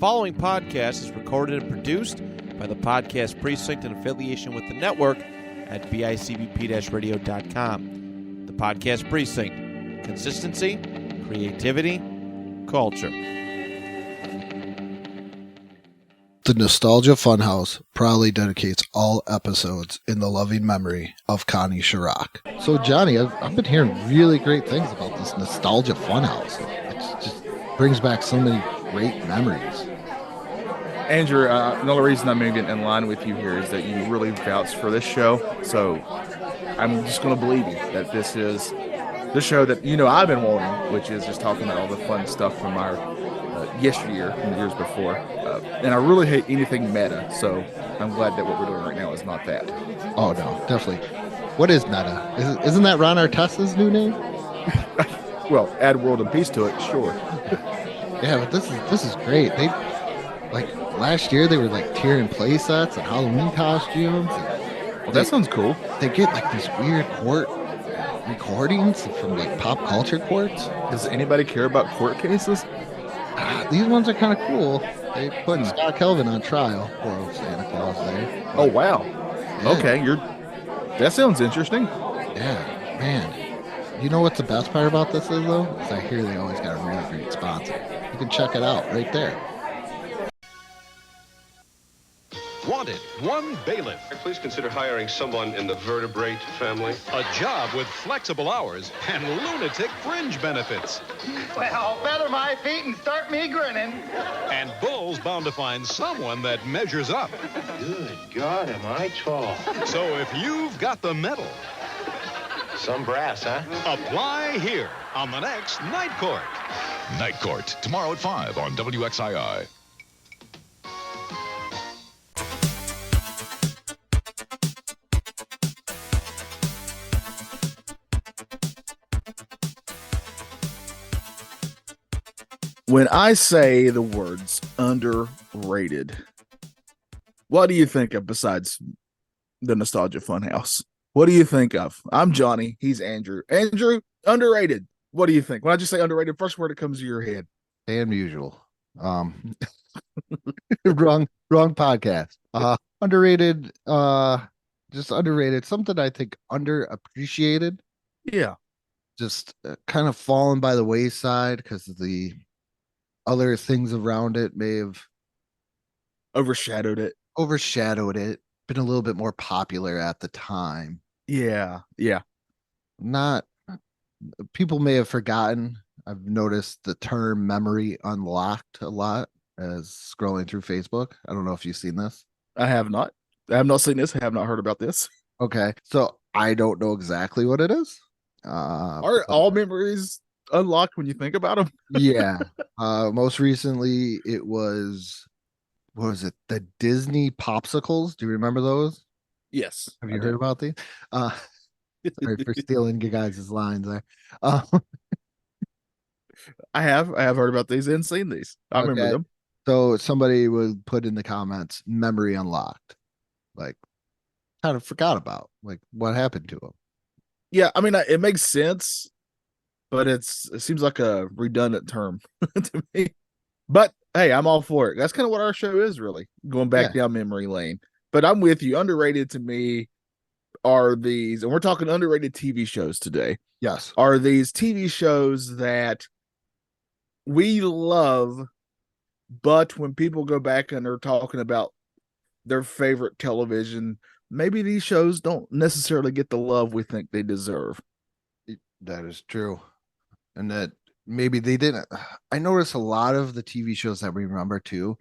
following podcast is recorded and produced by the Podcast Precinct in affiliation with the network at bicbp-radio.com. The Podcast Precinct. Consistency, creativity, culture. The Nostalgia Funhouse proudly dedicates all episodes in the loving memory of Connie Chirac. So, Johnny, I've been hearing really great things about this Nostalgia Funhouse. It just brings back so many great memories. Andrew, the only reason I'm moving in line with you here is that you really vouched for this show. So I'm just going to believe you that this is the show that I've been wanting, which is just talking about all the fun stuff from our yesteryear and the years before. And I really hate anything meta, so I'm glad that what we're doing right now is not that. Oh, no, definitely. What is meta? Isn't that Ron Artest's new name? Well, add World and Peace to it, sure. Yeah, but this is great. They, last year they were tier and play sets and Halloween costumes. Well, that sounds cool. They get these weird court recordings from pop culture courts. Does anybody care about court cases? These ones are kind of cool. They put Scott Kelvin on trial. Poor old Santa Claus there. Oh, wow. Yeah. Okay, that sounds interesting. Yeah, man. You know what's the best part about this is, though? Is I hear they always got a really great sponsor. You can check it out right there. Wanted, one bailiff. Please consider hiring someone in the vertebrate family. A job with flexible hours and lunatic fringe benefits. Well, feather my feet and start me grinning. And Bull's bound to find someone that measures up. Good God, am I tall? So if you've got the metal, Some brass, huh? apply here on the next Night Court. Night Court, tomorrow at 5 on WXII. When I say the words underrated, what do you think of besides the Nostalgia Funhouse? What do you think of? I'm Johnny. He's Andrew. Andrew, underrated. What do you think? When I just say underrated, first word that comes to your head. Damn usual. Wrong podcast. Underrated. Just underrated. Something I think underappreciated. Yeah. Just kind of fallen by the wayside because of the other things around it may have Overshadowed it. Been a little bit more popular at the time. Yeah. Not people may have forgotten. I've noticed the term memory unlocked a lot as scrolling through Facebook. I don't know if you've seen this. I have not. I have not seen this. I have not heard about this. Okay. So I don't know exactly what it is. Are all memories unlocked when you think about them? Yeah. Most recently it was, what was it? The Disney popsicles. Do you remember those? Yes. Have you heard about these? Sorry for stealing you guys' lines there. I have heard about these and seen these. I remember Okay. them. So somebody would put in the comments, memory unlocked. Kind of forgot about what happened to them. Yeah, I mean, it makes sense, but it seems like a redundant term to me. But hey, I'm all for it. That's kind of what our show is, really, going back down memory lane. But I'm with you. Underrated to me are these, and we're talking underrated TV shows today. Yes. Are these TV shows that we love, but when people go back and are talking about their favorite television, maybe these shows don't necessarily get the love we think they deserve. That is true. And that maybe they didn't. I notice a lot of the TV shows that we remember too,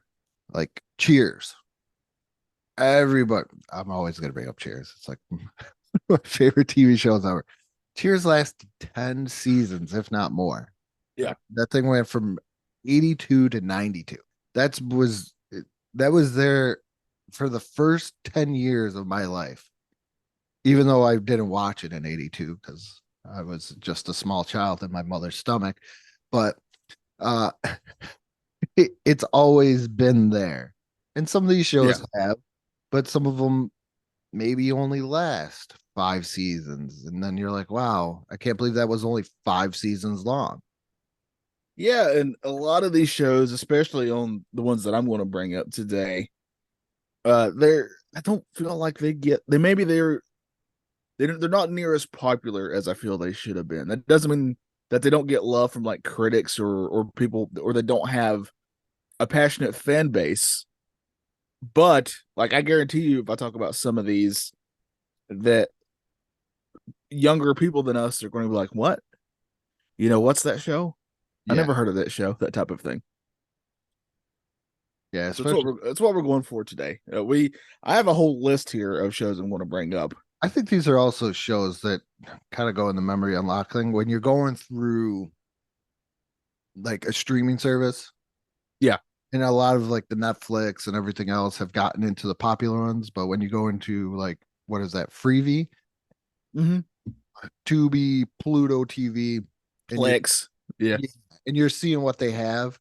like Cheers. Everybody, I'm always going to bring up Cheers. It's like my favorite TV shows ever. Cheers lasted 10 seasons, if not more. Yeah. That thing went from 82 to 92. That was there for the first 10 years of my life, even though I didn't watch it in 82 because I was just a small child in my mother's stomach. But it's always been there. And some of these shows have, but some of them maybe only last 5 seasons. And then you're like, wow, I can't believe that was only 5 seasons long. Yeah, and a lot of these shows, especially on the ones that I'm going to bring up today, they're I don't feel like they're not near as popular as I feel they should have been. That doesn't mean that they don't get love from like critics or people, or they don't have a passionate fan base. But like I guarantee you, if I talk about some of these, that younger people than us are going to be like, "What? What's that show? I Yeah, never heard of that show." That type of thing. yeah, So especially. that's what we're going for today. I have a whole list here of shows I'm going to bring up. I think these are also shows that kind of go in the memory unlock thing when you're going through like a streaming service. Yeah. And a lot of like the Netflix and everything else have gotten into the popular ones, but when you go into like what is that, Freevee, Mm-hmm. Tubi, Pluto TV, and you Plex. Yeah. and you're seeing what they have,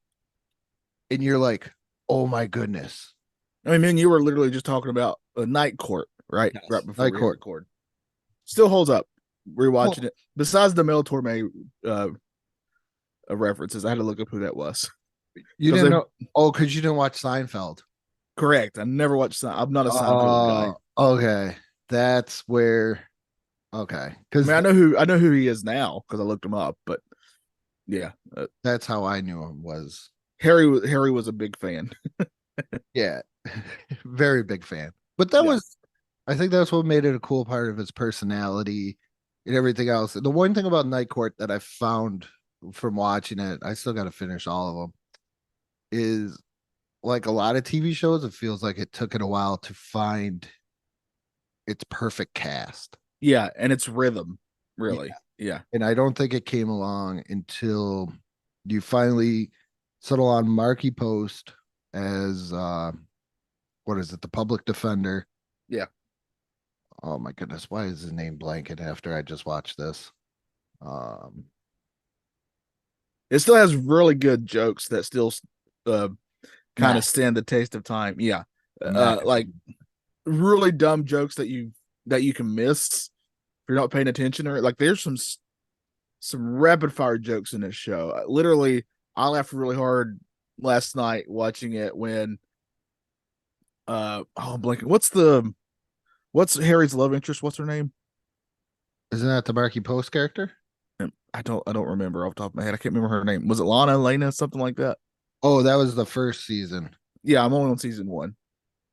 and you're like, oh my goodness, I mean, you were literally just talking about a Night Court, right? Yes. Right before Night we Court. record. Still holds up. Rewatching Oh. it. Besides the Mel Torme references, I had to look up who that was. You 'Cause didn't they- know? Oh, because you didn't watch Seinfeld. Correct. I never watched. I'm not a Seinfeld guy. Okay, that's where. Okay, I because mean, I know who he is now because I looked him up. But yeah, that's how I knew him was. Harry was a big fan. Yeah, very big fan. But that Yeah. was, I think that's what made it a cool part of his personality and everything else. The one thing about Night Court that I found from watching it, I still got to finish all of them, is like a lot of TV shows, it feels like it took it a while to find its perfect cast. Yeah, and it's rhythm, really. Yeah. And I don't think it came along until you finally settle on Marky Post as what is it, the public defender. Yeah. Oh my goodness, why is his name blanking after I just watched this? It still has really good jokes that still kind Matt. of stand the taste of time. Yeah. Matt. Like really dumb jokes that you can miss if you're not paying attention, or like there's some rapid fire jokes in this show. Literally, I laughed really hard last night watching it when I'm blanking. What's Harry's love interest? What's her name? Isn't that the Marky Post character? I don't remember off the top of my head. I can't remember her name. Was it Lana, Lena, something like that? Oh, that was the first season. Yeah, I'm only on season 1.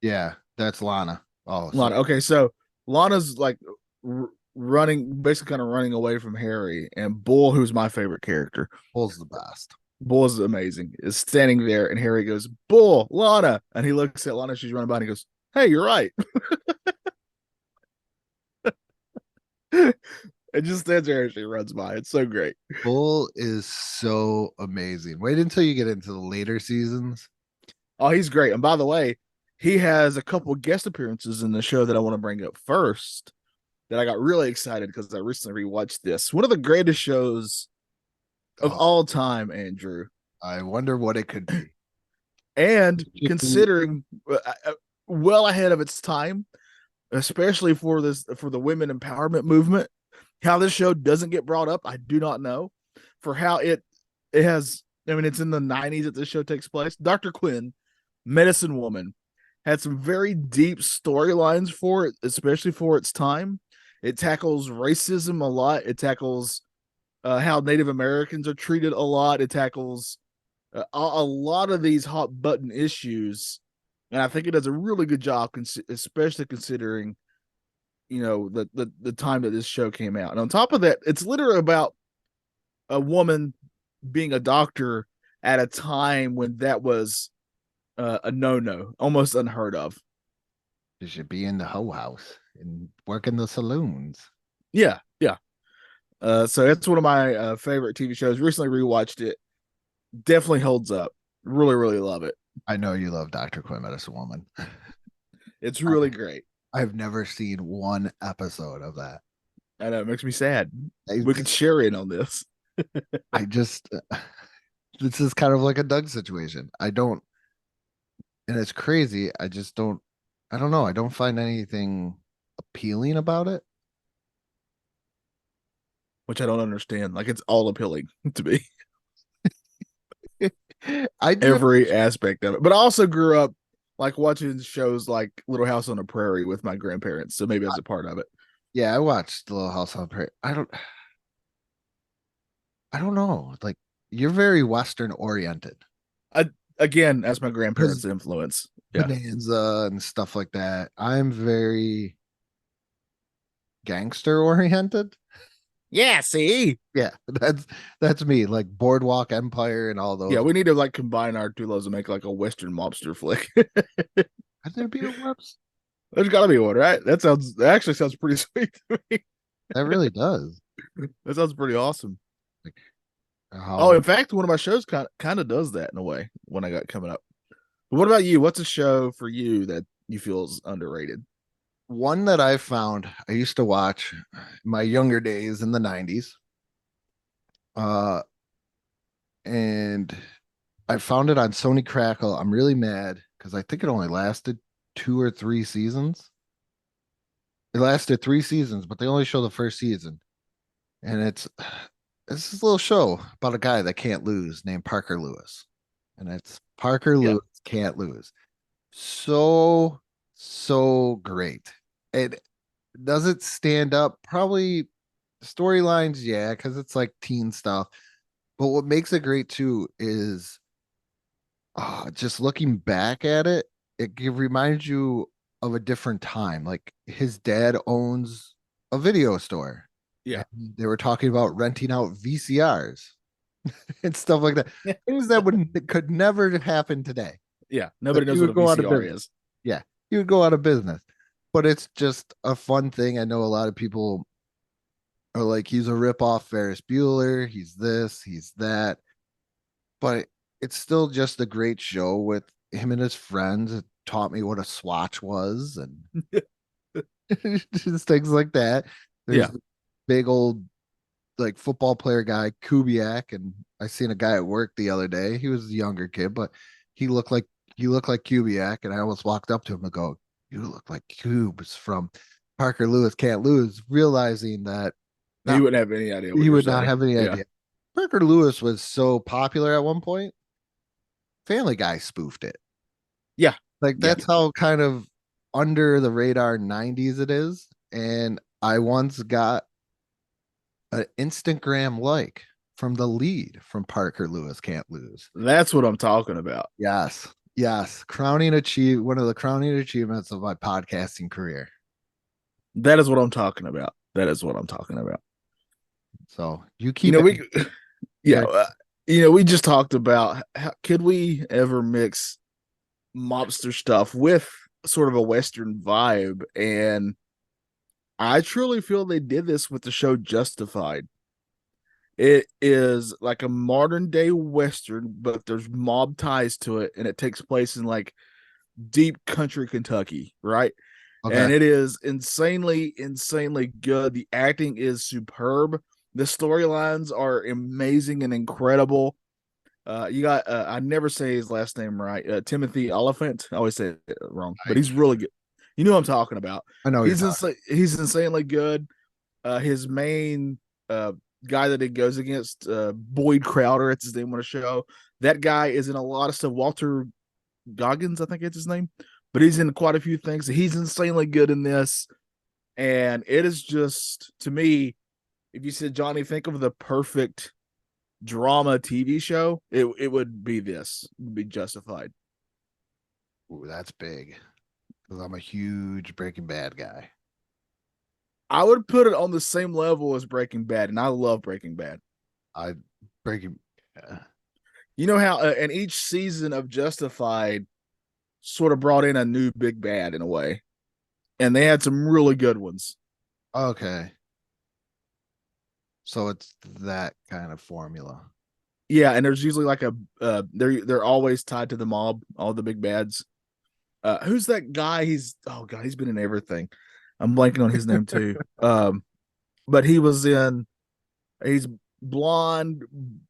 Yeah, that's Lana. Oh, Lana. Okay, so Lana's like running, basically kind of running away from Harry, and Bull, who's my favorite character, Bull's the best. Bull is amazing, is standing there, and Harry goes, "Bull, Lana," and he looks at Lana. She's running by, and he goes, "Hey, you're right." It just stands there and she runs by. It's so great. Bull is so amazing. Wait until you get into the later seasons. Oh, he's great. And by the way, he has a couple guest appearances in the show that I want to bring up first. That I got really excited because I recently rewatched this. One of the greatest shows of all time, Andrew. I wonder what it could be. And considering well ahead of its time, especially for the women empowerment movement, how this show doesn't get brought up, I do not know. For how it has, I mean, it's in the 90s that this show takes place. Dr. Quinn, Medicine Woman, had some very deep storylines for it, especially for its time. It tackles racism a lot. It tackles how Native Americans are treated a lot. It tackles a lot of these hot button issues, and I think it does a really good job, especially considering the time that this show came out. And on top of that, it's literally about a woman being a doctor at a time when that was a no, almost unheard of. You should be in the hoe house and work in the saloons. Yeah. So it's one of my favorite TV shows. Recently rewatched it. Definitely holds up. Really, really love it. I know you love Dr. Quinn, Medicine Woman. It's really great. I've never seen one episode of that. I know, it makes me sad. I We could share in on this. this is kind of like a Doug situation. And it's crazy. I don't know. I don't find anything appealing about it. Which I don't understand. Like, it's all appealing to me. I do. every aspect of it. But I also grew up like watching shows like Little House on the Prairie with my grandparents, so maybe that's a part of it. Yeah, I watched The Little House on the Prairie. I don't know. Like, you're very Western oriented. Again, that's my grandparents' influence. Yeah, Bonanza and stuff like that. I'm very gangster oriented. yeah. See, Yeah, that's me. Like Boardwalk Empire and all those. yeah, we need to like combine our two loves and make like a Western mobster flick. Could there be a whoops? There's got to be one, right? That actually sounds pretty sweet to me. That really does. That sounds pretty awesome. Like, Oh, in fact, one of my shows kind of does that in a way when I got coming up. But what about you? What's a show for you that you feel is underrated? one that I found I used to watch in my younger days in the 90s. Uh and I found it on Sony Crackle. I'm really mad because I think it only lasted 2 or 3 seasons. It lasted 3 seasons, but they only show the first season. And it's this little show about a guy that can't lose named Parker Lewis. And it's Parker Yeah. Lewis can't lose. So great. It does it stand up? Probably storylines, yeah, because it's like teen stuff. But what makes it great too is just looking back at it, reminds you of a different time. Like his dad owns a video store. Yeah. And they were talking about renting out VCRs and stuff like that. Yeah. Things that could never happen today. Yeah, nobody Like, knows you what would a go out of VCR business. is. Yeah, you would go out of business. But it's just a fun thing. I know a lot of people are like, he's a ripoff Ferris Bueller. He's this, he's that. But it's still just a great show with him and his friends. It taught me what a swatch was and just things like that. There's Yeah. the big old like football player guy, Kubiak, and I seen a guy at work the other day. He was a younger kid, but he looked like Kubiak, and I almost walked up to him and go, "You look like Cubes from Parker Lewis Can't Lose," realizing that You wouldn't have any idea. he would not have any Yeah. idea. Parker Lewis was so popular at one point. Family Guy spoofed it. Yeah. Like Yeah. that's how kind of under the radar 90s it is. And I once got an Instagram like from the lead from Parker Lewis Can't Lose. That's what I'm talking about. Yes. Yes. One of the crowning achievements of my podcasting career. That is what I'm talking about. That is what I'm talking about. So you keep Yeah, we just talked about how could we ever mix mobster stuff with sort of a Western vibe, and I truly feel they did this with the show Justified. It is like a modern day Western, but there's mob ties to it, and it takes place in like deep country Kentucky, right? Okay. And it is insanely good. The acting is superb. The storylines are amazing and incredible. You got I never say his last name right. Timothy Oliphant. I always say it wrong, but he's really good. You know what I'm talking about. I know He's insanely good. His main guy that he goes against, Boyd Crowder, it's his name on the show. That guy is in a lot of stuff. Walter Goggins, I think it's his name, but he's in quite a few things. He's insanely good in this, and it is just, to me, if you said, Johnny, think of the perfect drama TV show, it would be this. It would be Justified. Ooh, that's big. Because I'm a huge Breaking Bad guy. I would put it on the same level as Breaking Bad, and I love Breaking Bad. Breaking. You know how and each season of Justified sort of brought in a new big bad in a way, and they had some really good ones. Okay. So it's that kind of formula. Yeah, and there's usually like they're always tied to the mob, all the big bads. Who's that guy? He's been in everything. I'm blanking on his name too. But he's blonde,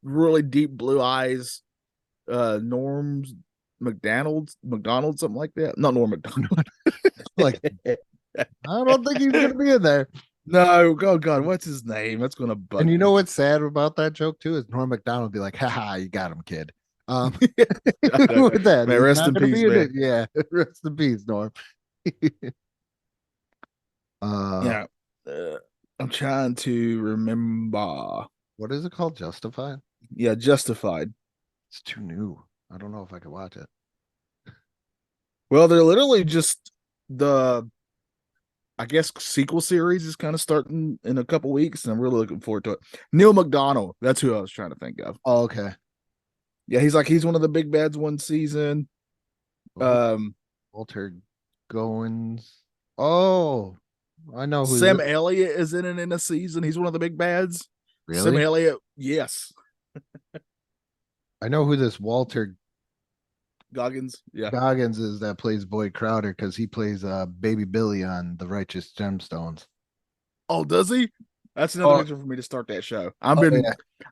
really deep blue eyes. Norm McDonald, something like that. Not Norm McDonald. Like, I don't think he's gonna be in there. No, oh God, what's his name? That's gonna bug. And you me. know what's sad about that joke too is Norm Macdonald would be like, "Haha, you got him, kid." With that, Man, he's rest not in gonna peace, be in man. it. Yeah, rest in peace, Norm. Yeah. I'm trying to remember. What is it called? Justified? Yeah, Justified. It's too new. I don't know if I could watch it. Well, they're literally just the, I guess, sequel series is kind of starting in a couple weeks, and I'm really looking forward to it. Neil McDonough, that's who I was trying to think of. Oh, okay. Yeah, he's one of the big bads one season. Walter Goins. Oh, I know who Sam this- Elliott is in it in a season. He's one of the big bads. Sam really. Elliott, yes. I know who this Walter Goggins, yeah. Goggins is that plays Boyd Crowder because he plays Baby Billy on The Righteous Gemstones. Oh, does he? That's another Oh. reason for me to start that show. Yeah.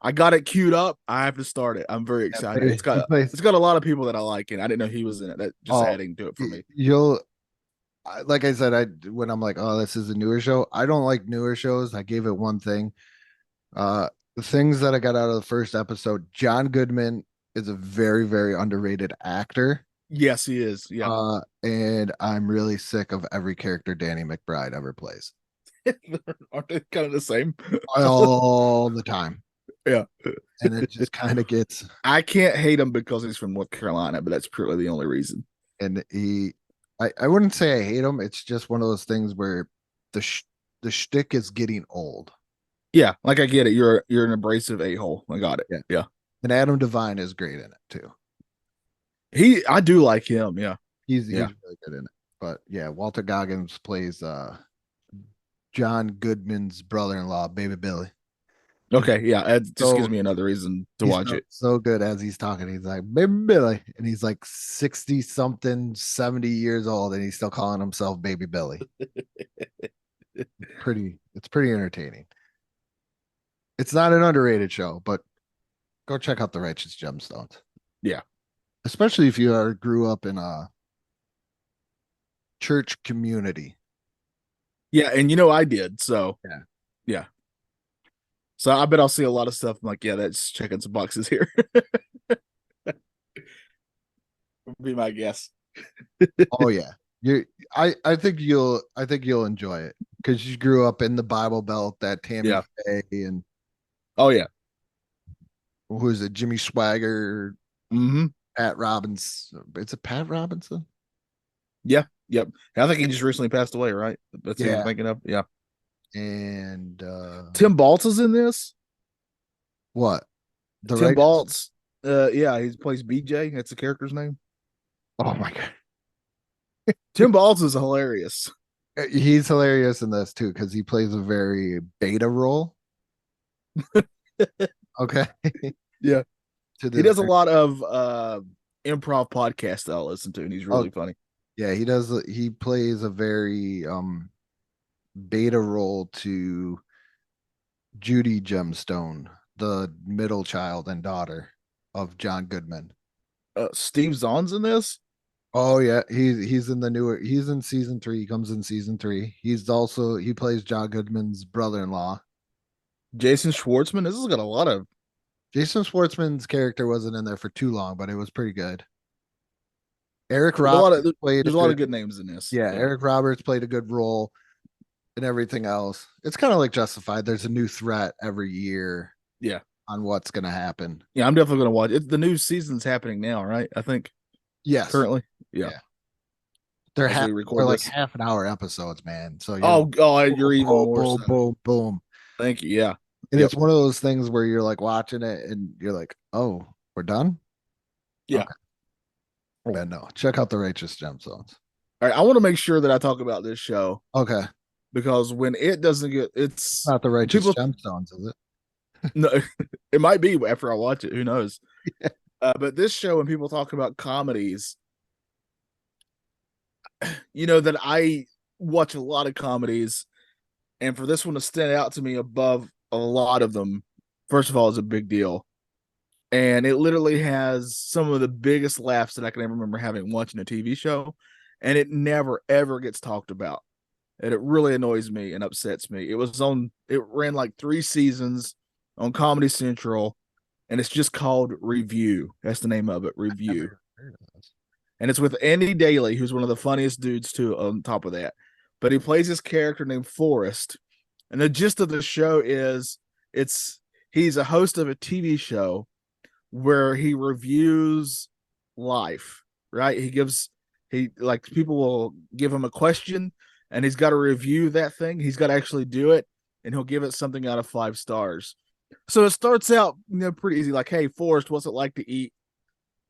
I got it queued up. I have to start it. I'm very excited. baby. It's got He plays- a lot of people that I like, and I didn't know he was in it. That just Oh, adding to it for me. Like I said, when I'm like, oh, this is a newer show. I don't like newer shows. I gave it one thing. The things that I got out of the first episode, John Goodman is a very, very underrated actor. Yes, he is. Yeah. And I'm really sick of every character Danny McBride ever plays. Aren't they kind of the same? All the time. Yeah. And it just kind of gets, I can't hate him because he's from North Carolina, but that's purely the only reason. and I wouldn't say I hate him. It's just one of those things where the shtick is getting old. Yeah, like I get it. You're an abrasive a-hole. I got it. Yeah. Yeah. And Adam Devine is great in it too. I do like him. Yeah. He's Yeah. really good in it. But yeah, Walter Goggins plays John Goodman's brother-in-law, Baby Billy. Okay. Yeah. It just So- gives me another reason to He's watch it. so good as he's talking. He's like, Baby Billy. And he's like 60 something, 70 years old, and he's still calling himself Baby Billy. It's pretty entertaining. It's not an underrated show, but go check out The Righteous Gemstones. Yeah. Especially if you grew up in a church community. Yeah, and I did. So yeah. So I bet I'll see a lot of stuff. I'm like, yeah, that's checking some boxes here. Would be my guess. Oh yeah. I think you'll enjoy it because you grew up in the Bible Belt, that Tammy Yeah. Faye and Oh yeah. who is it? Jimmy Swagger, Mm-hmm. Pat Robinson. It's a Pat Robinson. Yep. I think he just recently passed away, right? That's what Yeah. I'm thinking of. Yeah. And Tim Baltz is in this. what? The Tim right- Baltz. Yeah, he plays BJ. That's the character's name. Oh my god. Tim Baltz is hilarious. He's hilarious in this too because he plays a very beta role. Okay. Yeah. To He does a this- lot of improv podcasts that I'll listen to, and he's really funny. Yeah, he does. He plays a very beta role to Judy Gemstone, the middle child and daughter of John Goodman. Steve Zahn's in this. Oh yeah, he's in the newer. He's in season 3. He comes in season 3. He plays John Goodman's brother-in-law. Jason Schwartzman. This has got a lot of. Jason Schwartzman's character wasn't in there for too long, but it was pretty good. Eric There's a lot Roberts of- played. There's a lot of good names in this. Yeah, Eric Roberts played a good role, and everything else. It's kind of like Justified. There's a new threat every year. Yeah. On what's gonna happen. Yeah, I'm definitely gonna watch it. The new season's happening now, right? I think Yes, currently. Yeah. Yeah. they're as we they're record like this. half an hour episodes, man. So You're even boom, more. boom, so. boom, boom. Thank you. Yeah. And Yep. it's one of those things where you're like watching it and you're like, oh, we're done. Yeah. Okay. Yeah, no. Check out The Righteous Gemstones. All right. I want to make sure that I talk about this show Okay, because when it doesn't get, it's not The Righteous People- Gemstones, is it? no, it might be after I watch it. Who knows? But this show, when people talk about comedies, that I watch a lot of comedies, and for this one to stand out to me above a lot of them, first of all, is a big deal. And it literally has some of the biggest laughs that I can ever remember having watching a TV show, and it never ever gets talked about. And it really annoys me and upsets me. It ran like 3 seasons on Comedy Central. and it's just called Review. That's the name of it, Review. And it's with Andy Daly, who's one of the funniest dudes too. On top of that, but he plays this character named Forrest, and the gist of the show is he's a host of a TV show where he reviews life. Right? People will give him a question, and he's got to review that thing. He's got to actually do it, and he'll give it something out of 5 stars. So it starts out, pretty easy. Like, hey, Forrest, what's it like to eat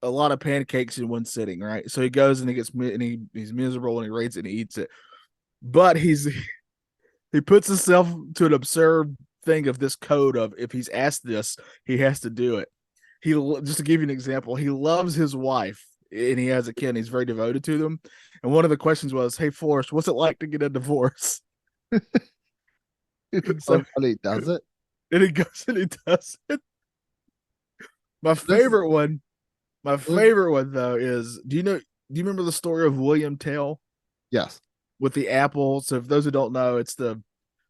a lot of pancakes in one sitting? Right. So he goes and he's miserable and he rates it and he eats it. But he puts himself to an absurd thing of this code of if he's asked this, he has to do it. Just to give you an example, he loves his wife and he has a kid and he's very devoted to them. And one of the questions was, hey, Forrest, what's it like to get a divorce? So funny, does it? And he goes and he does it. My favorite one though is, do you remember the story of William Tell? Yes. With the apple. So if those who don't know, it's a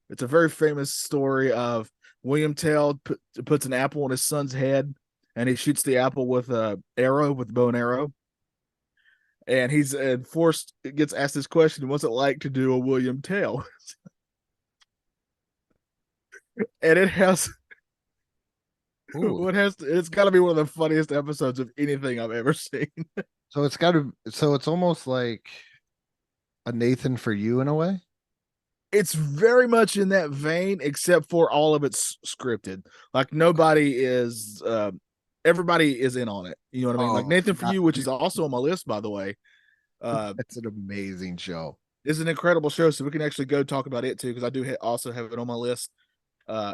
very famous story of William Tell puts an apple on his son's head and he shoots the apple with a bow and arrow. And Forrest gets asked this question, what's it like to do a William Tell? And it's got to be one of the funniest episodes of anything I've ever seen. So it's almost like a Nathan for You in a way. It's very much in that vein, except for all of it's scripted. Like everybody is in on it. You know what I mean? Like Nathan for You, which is also on my list, by the way. It's an amazing show. It's an incredible show, so we can actually go talk about it too, because I do also have it on my list.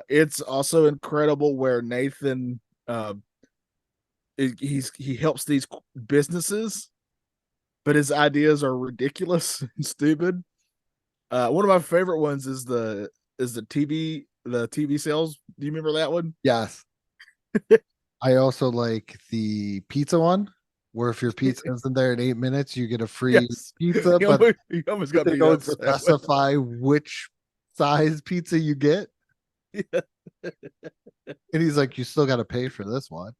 It's also incredible where Nathan he helps these businesses, but his ideas are ridiculous and stupid. One of my favorite ones is the TV sales. Do you remember that one? Yes. I also like the pizza one, where if your pizza isn't there in 8 minutes, you get a free pizza. But you almost got they don't specify which size pizza you get. Yeah. And he's like, you still got to pay for this one.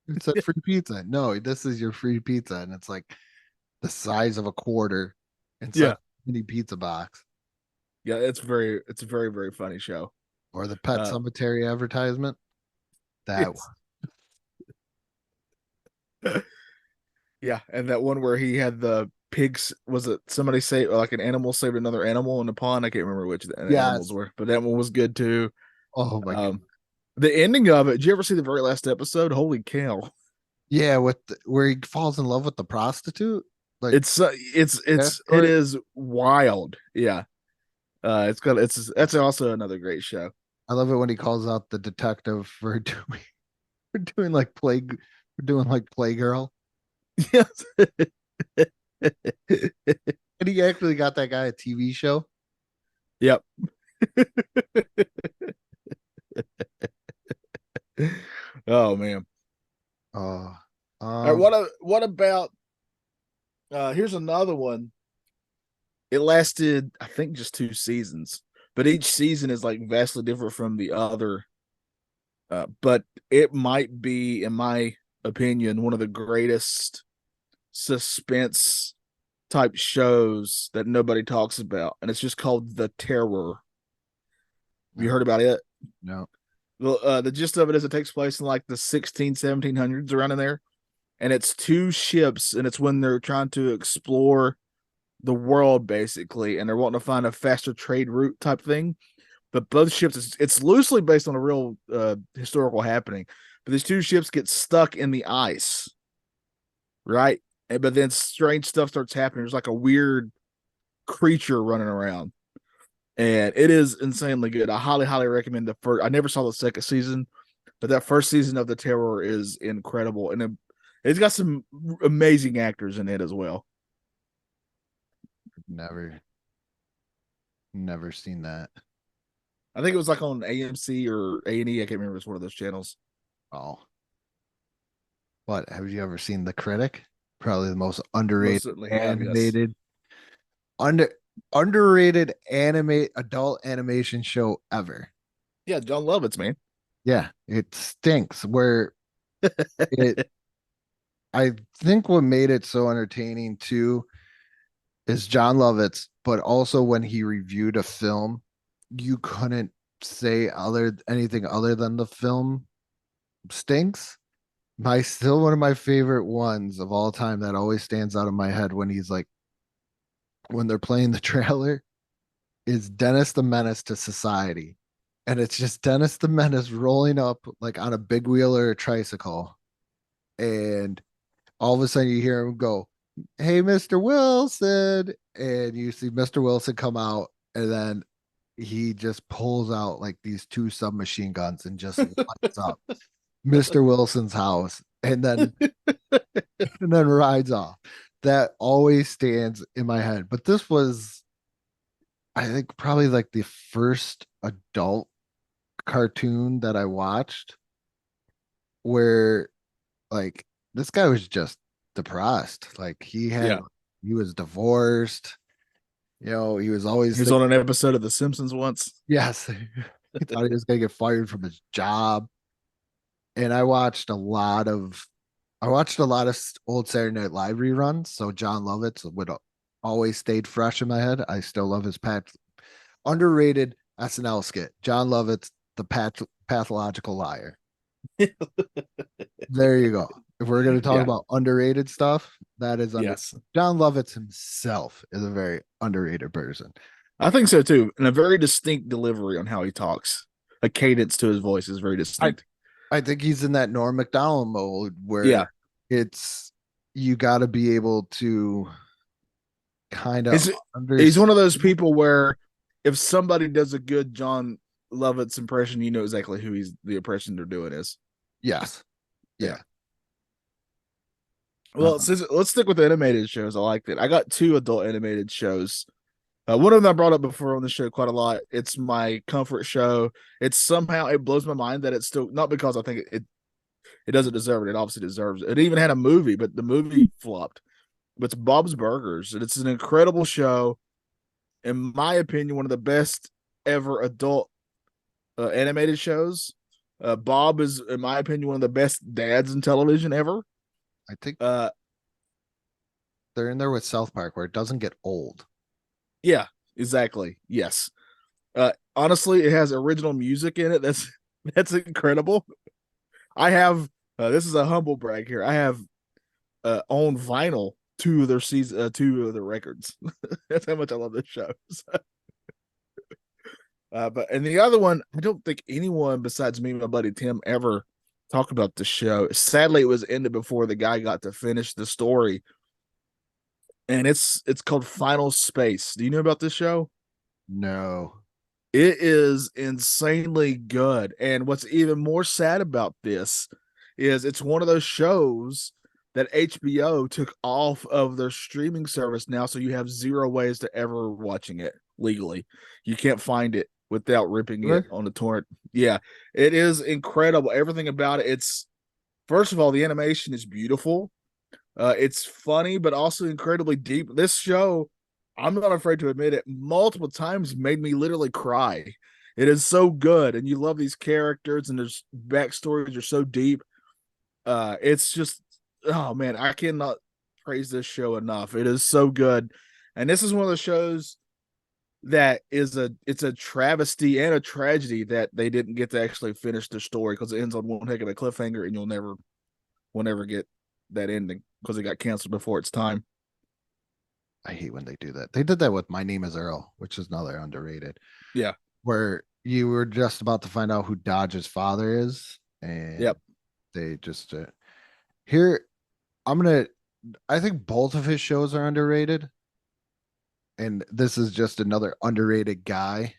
It's a free pizza. No, this is your free pizza, and it's like the size of a quarter inside a mini pizza box. Yeah, it's a very, very funny show. Or the Pet Cemetery advertisement. That one. Yeah, and that one where he had the pigs. Was it somebody like an animal saved another animal in the pond? I can't remember which the animals were, but that one was good too. Oh my god. The ending of it, did you ever see the very last episode? Holy cow. Yeah, where he falls in love with the prostitute. Like it is wild. Yeah. That's also another great show. I love it when he calls out the detective for doing like Playgirl. Yes. And he actually got that guy a TV show. Yep. Oh man. All right, what about here's another one. It lasted, I think, just 2 seasons, but each season is like vastly different from the other. But it might be, in my opinion, one of the greatest suspense type shows that nobody talks about, and it's just called The Terror. Have you heard about it? No. The gist of it is it takes place in like the 1700s around in there, and it's 2 ships, and it's when they're trying to explore the world basically, and they're wanting to find a faster trade route type thing. But both ships, it's loosely based on a real historical happening, but these 2 ships get stuck in the ice, right? But then strange stuff starts happening. There's like a weird creature running around, and it is insanely good. I highly recommend the first. I never saw the second season, but that first season of The Terror is incredible, and it's got some amazing actors in it as well. Never seen that. I think it was like on AMC or A&E. I can't remember. It's one of those channels. Oh, what have you ever seen? The Critic, probably the most underrated animated, underrated adult animation show ever. Yeah, John Lovitz, man. Yeah, it stinks. Where It I think what made it so entertaining too is John Lovitz, but also when he reviewed a film, you couldn't say anything other than the film stinks. My still one of my favorite ones of all time that always stands out in my head when he's like when they're playing the trailer is Dennis the Menace to Society. And it's just Dennis the Menace rolling up like on a big wheel or a tricycle. And all of a sudden you hear him go, "Hey, Mr. Wilson." And you see Mr. Wilson come out, and then he just pulls out like these two submachine guns and just lights up Mr. Wilson's house and then rides off. That always stands in my head. But this was, I think, probably like the first adult cartoon that I watched where like this guy was just depressed. Like he was divorced. You know, he was always He was on an episode of The Simpsons once. yes. He thought he was gonna get fired from his job. And I watched a lot of old Saturday Night Live reruns. So John Lovitz would always stayed fresh in my head. I still love his underrated SNL skit. John Lovitz, the pathological liar. There you go. If we're going to talk about underrated stuff, that is yes. John Lovitz himself is a very underrated person. I think so too, and a very distinct delivery on how he talks. A cadence to his voice is very distinct. I think he's in that Norm Macdonald mode where it's you got to be able to kind of. He's one of those people where if somebody does a good John Lovitz impression, you know exactly who the impression they're doing is. Yes. Yeah. Well, let's stick with animated shows. I like that. I got 2 adult animated shows. One of them I brought up before on the show quite a lot. It's my comfort show. It's somehow it blows my mind that it's still not because I think it doesn't deserve it. It obviously deserves it. It even had a movie, but the movie flopped. But it's Bob's Burgers, and it's an incredible show. In my opinion, one of the best ever adult animated shows. Bob is, in my opinion, one of the best dads in television ever. I think they're in there with South Park where it doesn't get old. Yeah, exactly. Yes. Honestly, it has original music in it. That's incredible. I have this is a humble brag here. I have on vinyl 2 of their season, 2 of their records. That's how much I love this show. And the other one, I don't think anyone besides me and my buddy Tim ever talked about the show. Sadly, it was ended before the guy got to finish the story. And it's called Final Space. Do you know about this show? No. It is insanely good. And what's even more sad about this is it's one of those shows that HBO took off of their streaming service now, so you have 0 ways to ever watching it legally. You can't find it without ripping it on the torrent. Yeah, it is incredible. Everything about it. It's, first of all, the animation is beautiful. It's funny, but also incredibly deep. This show, I'm not afraid to admit it, multiple times made me literally cry. It is so good, and you love these characters, and their backstories are so deep. It's just, oh man, I cannot praise this show enough. It is so good, and this is one of the shows that it's a travesty and a tragedy that they didn't get to actually finish the story because it ends on one heck of a cliffhanger, and we'll never get that ending because it got canceled before its time. I hate when they do that. They did that with My Name is Earl, which is another underrated. Yeah. Where you were just about to find out who Dodge's father is. And they just here, I think both of his shows are underrated. And this is just another underrated guy.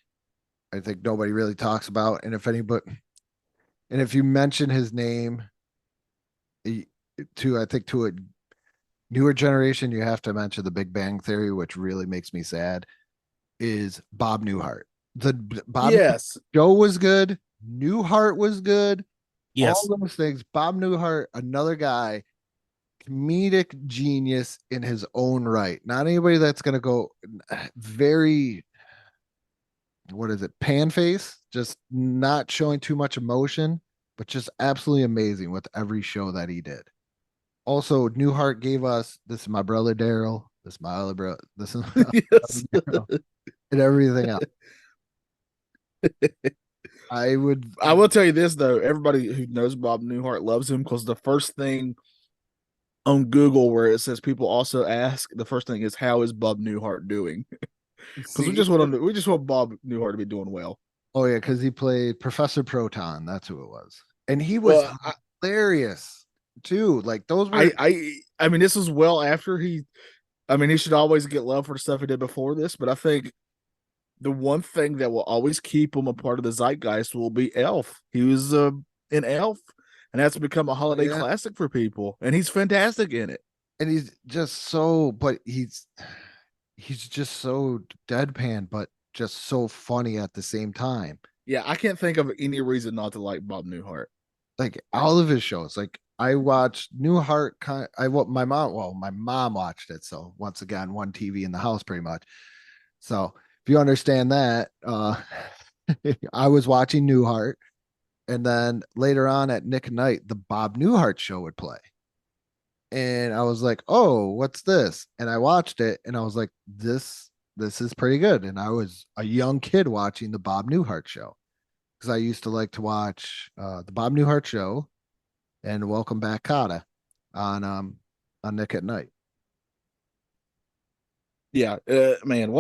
I think nobody really talks about. And if you mention his name to a newer generation, you have to mention The Big Bang Theory, which really makes me sad, is Bob Newhart. The Bob show was good. Newhart was good. Yes. All those things. Bob Newhart, another guy, comedic genius in his own right. Not anybody that's going to go very, what is it, pan face, just not showing too much emotion, but just absolutely amazing with every show that he did. Also, Newhart gave us This Is My Brother Daryl, This Is My Other Brother, This Is My Yes. Daryl, and everything else. I would. I will tell you this though, everybody who knows Bob Newhart loves him because the first thing on Google where it says people also ask, the first thing is how is Bob Newhart doing? Because we just want Bob Newhart to be doing well. Oh yeah, because he played Professor Proton. That's who it was, and he was hilarious too. Like those were. I mean, this was well after he. I mean, he should always get love for the stuff he did before this, but I think the one thing that will always keep him a part of the zeitgeist will be Elf. He was in Elf, and that's become a holiday classic for people, and he's fantastic in it. And he's just so, but he's just so deadpan, but just so funny at the same time. Yeah, I can't think of any reason not to like Bob Newhart. Like all of his shows, like I watched Newhart. My mom watched it. So once again, one TV in the house, pretty much. So if you understand that, I was watching Newhart, and then later on at Nick at Night, the Bob Newhart show would play. And I was like, oh, what's this? And I watched it and I was like, this is pretty good. And I was a young kid watching the Bob Newhart show because I used to like to watch the Bob Newhart show and Welcome Back Kotter on Nick at Night. Yeah, man,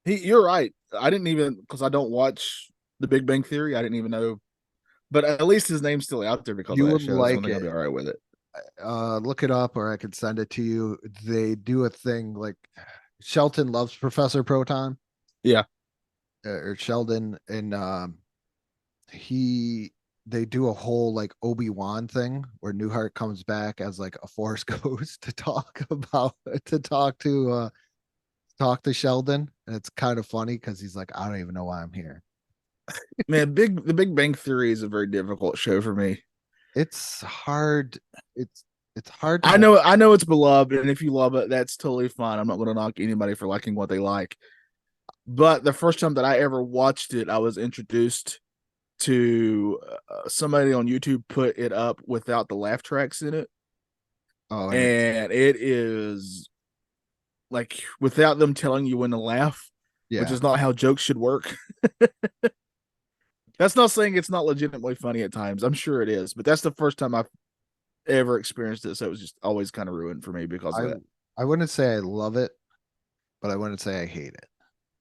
you're right. I didn't even, because I don't watch The Big Bang Theory. I didn't even know, but at least his name's still out there because You of that would show. like so I think I'll it. be all right with it. Look it up or I could send it to you. They do a thing like Shelton loves Professor Proton. Yeah. Or Sheldon, and they do a whole like Obi-Wan thing where Newhart comes back as like a Force Ghost to talk to Sheldon, and it's kind of funny because he's like, I don't even know why I'm here. Man, The Big Bang Theory is a very difficult show for me. It's hard. It's hard. I know it's beloved, and if you love it, that's totally fine. I'm not going to knock anybody for liking what they like. But the first time that I ever watched it, I was introduced to somebody on YouTube put it up without the laugh tracks in it. Oh, and it is like without them telling you when to laugh, which is not how jokes should work. That's not saying it's not legitimately funny at times. I'm sure it is, but that's the first time I've ever experienced it. So it was just always kind of ruined for me because of that. I wouldn't say I love it, but I wouldn't say I hate it.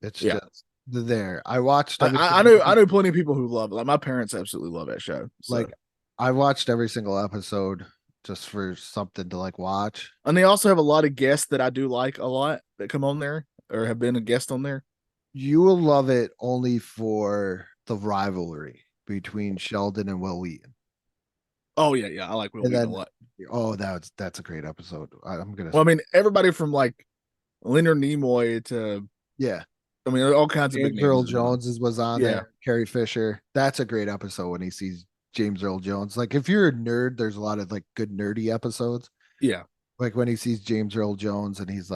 It's just there. I watched. I know plenty of people who love it. Like my parents absolutely love that show. So. Like I watched every single episode just for something to like watch. And they also have a lot of guests that I do like a lot that come on there or have been a guest on there. You will love it only for the rivalry between Sheldon and Will Wheaton. Oh yeah, I like Will Wheaton a lot. Oh, that's a great episode. I'm gonna. Well, I mean, everybody from like Leonard Nimoy to I mean, all kinds of big James Earl Jones was on there. Carrie Fisher. That's a great episode when he sees James Earl Jones. Like if you're a nerd, there's a lot of like good nerdy episodes. Yeah. Like when he sees James Earl Jones and he's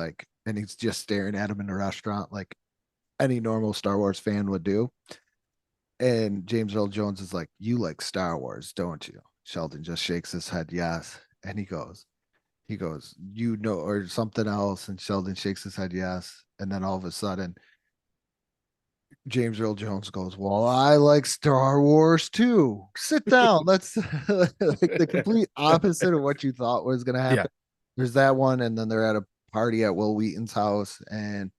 just staring at him in a restaurant like any normal Star Wars fan would do. And James Earl Jones is like, you like Star Wars, don't you? Sheldon just shakes his head, yes. And he goes, you know, or something else. And Sheldon shakes his head, yes. And then all of a sudden, James Earl Jones goes, well, I like Star Wars too. Sit down. Let's like the complete opposite of what you thought was going to happen. Yeah. There's that one. And then they're at a party at Will Wheaton's house. And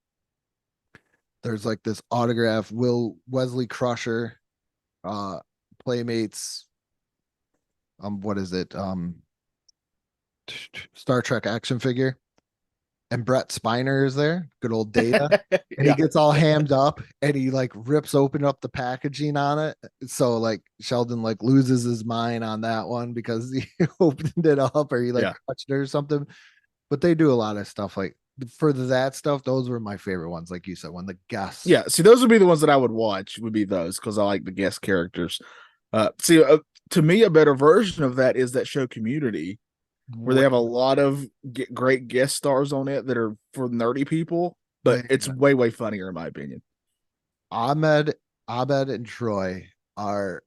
there's like this autograph, Wesley Crusher, Playmates. What is it? Star Trek action figure. And Brett Spiner is there, good old Data. And he gets all hammed up and he like rips open up the packaging on it. So like Sheldon like loses his mind on that one because he opened it up or he like touched it or something. But they do a lot of stuff like for that stuff. Those were my favorite ones, like you said, when the guests. Yeah, see, those would be the ones that I would watch. Would be those because I like the guest characters. To me, a better version of that is that show Community, where they have a lot of great guest stars on it that are for nerdy people, but it's way funnier in my opinion. Abed and Troy are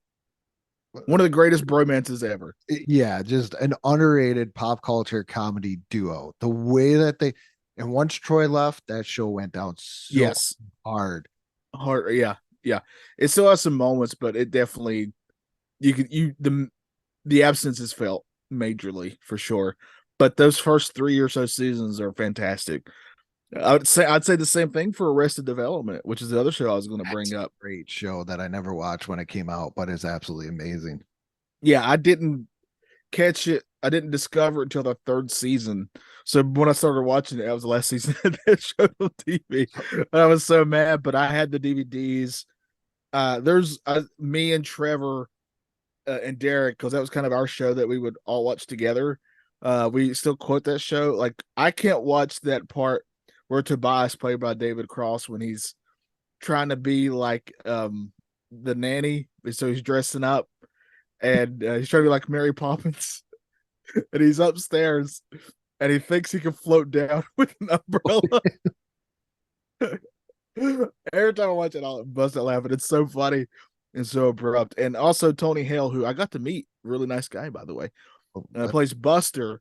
One of the greatest bromances ever. Yeah, just an underrated pop culture comedy duo. The way that and once Troy left, that show went down so Yes. hard. Hard. Yeah. Yeah. It still has some moments, but it definitely, the absence is felt majorly for sure. But those first 3 or so seasons are fantastic. I'd say the same thing for Arrested Development, which is the other show I was going to bring up. Great show that I never watched when it came out, but it's absolutely amazing. Yeah, I didn't catch it. I didn't discover it until the third season. So when I started watching it, that was the last season of that show on TV. I was so mad, but I had the DVDs. There's me and Trevor and Derek, because that was kind of our show that we would all watch together. We still quote that show. Like, I can't watch that part where Tobias, played by David Cross, when he's trying to be like the nanny, so he's dressing up and he's trying to be like Mary Poppins, and he's upstairs and he thinks he can float down with an umbrella. Every time I watch it, I'll bust out laughing. It's so funny and so abrupt. And also Tony Hale, who I got to meet, really nice guy, by the way, plays Buster.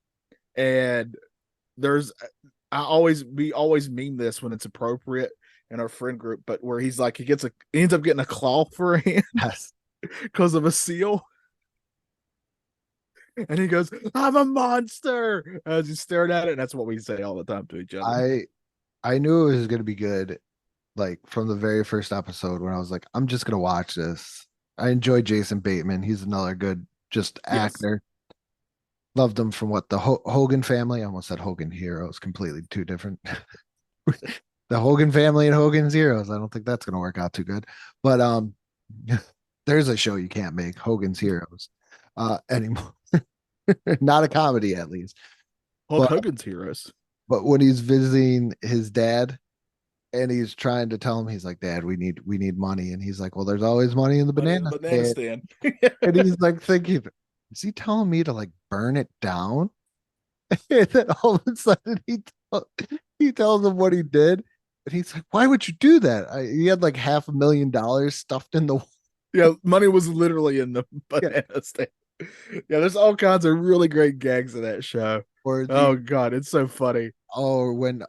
And we always meme this when it's appropriate in our friend group, but where he's like, he ends up getting a claw for a hand because of a seal. And he goes, "I'm a monster," as he's staring at it. And that's what we say all the time to each other. I knew it was going to be good, like from the very first episode, when I was like, I'm just going to watch this. I enjoy Jason Bateman. He's another good actor. Loved him from the Hogan Family. I almost said Hogan Heroes, completely two different. The Hogan Family and Hogan's Heroes. I don't think that's going to work out too good. But there's a show you can't make, Hogan's Heroes, anymore. Not a comedy, at least. Hogan's Heroes. But when he's visiting his dad and he's trying to tell him, he's like, "Dad, we need money." And he's like, "Well, there's always money in the banana stand." And he's like thinking, is he telling me to like burn it down? And then all of a sudden he tells him what he did. And he's like, "Why would you do that?" He had like $500,000 stuffed in the. Yeah, money was literally in the banana stand. Yeah, there's all kinds of really great gags in that show. Oh God, it's so funny. Oh, when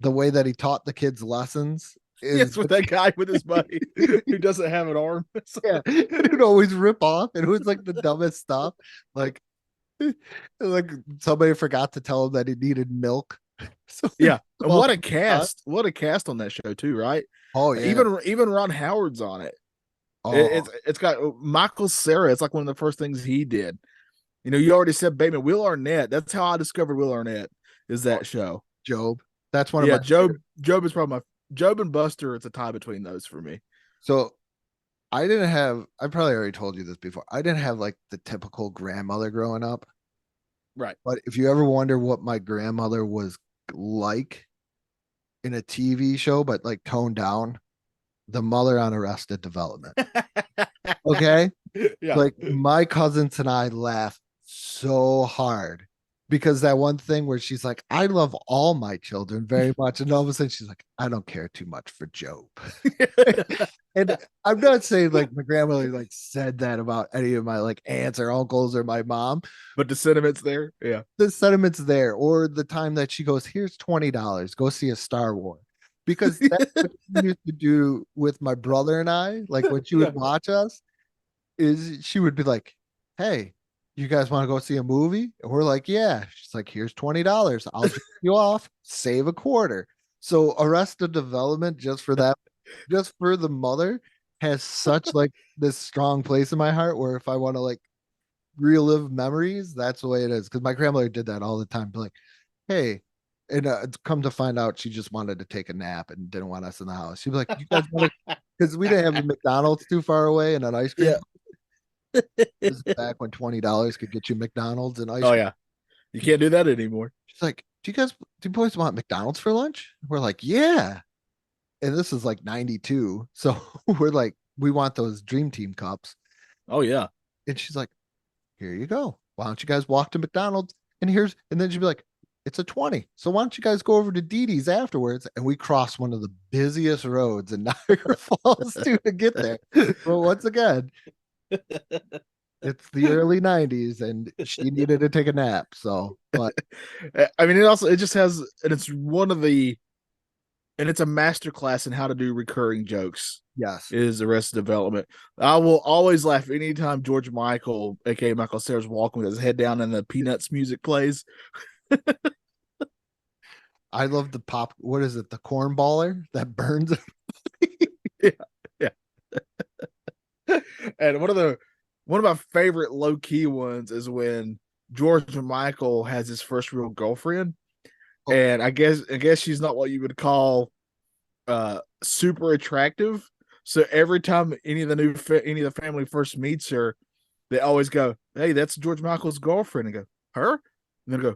the way that he taught the kids lessons is with that guy with his money who doesn't have an arm. Yeah, it would always rip off, and it was like the dumbest stuff. Like somebody forgot to tell him that he needed milk. So yeah, and what a cast! What a cast on that show too, right? Oh yeah, even Ron Howard's on it. Oh. It's got Michael Cera. It's like one of the first things he did. You know, you already said Bateman. Will Arnett. That's how I discovered Will Arnett. Is that show? Job. That's one of my Job. Job is probably Job and Buster. It's a tie between those for me. So I probably already told you this before. I didn't have like the typical grandmother growing up. Right. But if you ever wonder what my grandmother was like in a TV show, but like toned down, the mother on Arrested Development. Okay. Yeah. Like my cousins and I laugh so hard because that one thing where she's like, "I love all my children very much." And all of a sudden she's like, "I don't care too much for Job." And I'm not saying like my grandmother like said that about any of my like aunts or uncles or my mom, but the sentiment's there. Yeah. The sentiment's there. Or the time that she goes, "Here's $20, go see a Star Wars." Because that's what she used to do with my brother and I. Like when she would watch us, is she would be like, "Hey, you guys want to go see a movie?" And we're like, "Yeah." She's like, "Here's $20. I'll drop you off, save a quarter." So Arrested Development, just for that, just for the mother, has such like this strong place in my heart where if I want to like relive memories, that's the way it is. Because my grandmother did that all the time. Be like, "Hey," and come to find out, she just wanted to take a nap and didn't want us in the house. She'd be like, "You guys want to?" Because we didn't have a McDonald's too far away and an ice cream. Yeah. This is back when $20 could get you McDonald's and ice cream. Oh yeah, you can't do that anymore. She's like, do you boys want McDonald's for lunch?" We're like, "Yeah." And this is like 92. So we're like, we want those Dream Team cups. Oh yeah. And she's like, "Here you go. Why don't you guys walk to McDonald's?" And then she'd be like, "It's a 20. So why don't you guys go over to Dee Dee's afterwards?" And we cross one of the busiest roads in Niagara Falls to get there. But once again, It's the early 90s and she needed to take a nap. So, but I mean, it just has, and it's a master class in how to do recurring jokes. yes, Is Arrested Development. I will always laugh anytime George Michael, aka Michael Cera's, walking with his head down and the Peanuts music plays. I love the pop. What is it? The cornballer that burns. Yeah. And one of my favorite low key ones is when George Michael has his first real girlfriend, and I guess she's not what you would call super attractive. So every time any of the family first meets her, they always go, "Hey, that's George Michael's girlfriend," and go, "Her?" And then go,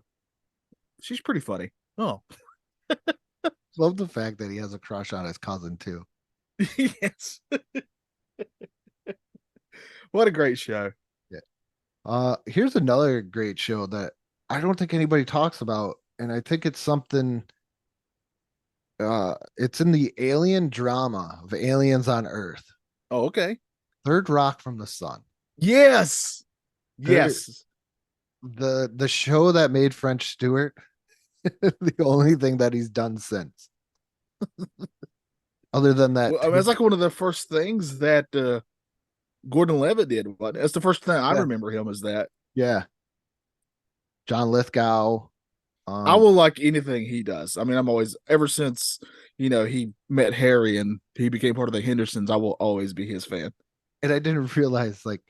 "She's pretty funny." Oh, Love the fact that he has a crush on his cousin too. yes. What a great show. Here's another great show that I don't think anybody talks about, and I think it's something. It's in the alien drama of aliens on Earth. Oh, okay. Third Rock from the Sun. Yes. There- Yes. The show that made French Stewart the only thing that he's done since. Other than that, Well, I mean, it's like one of the first things that Gordon Levitt did. What? That's the first thing I Yeah. remember him as that. yeah. John Lithgow. I will like anything he does. I mean, I'm always, ever since, he met Harry and he became part of the Hendersons, I will always be his fan. And I didn't realize like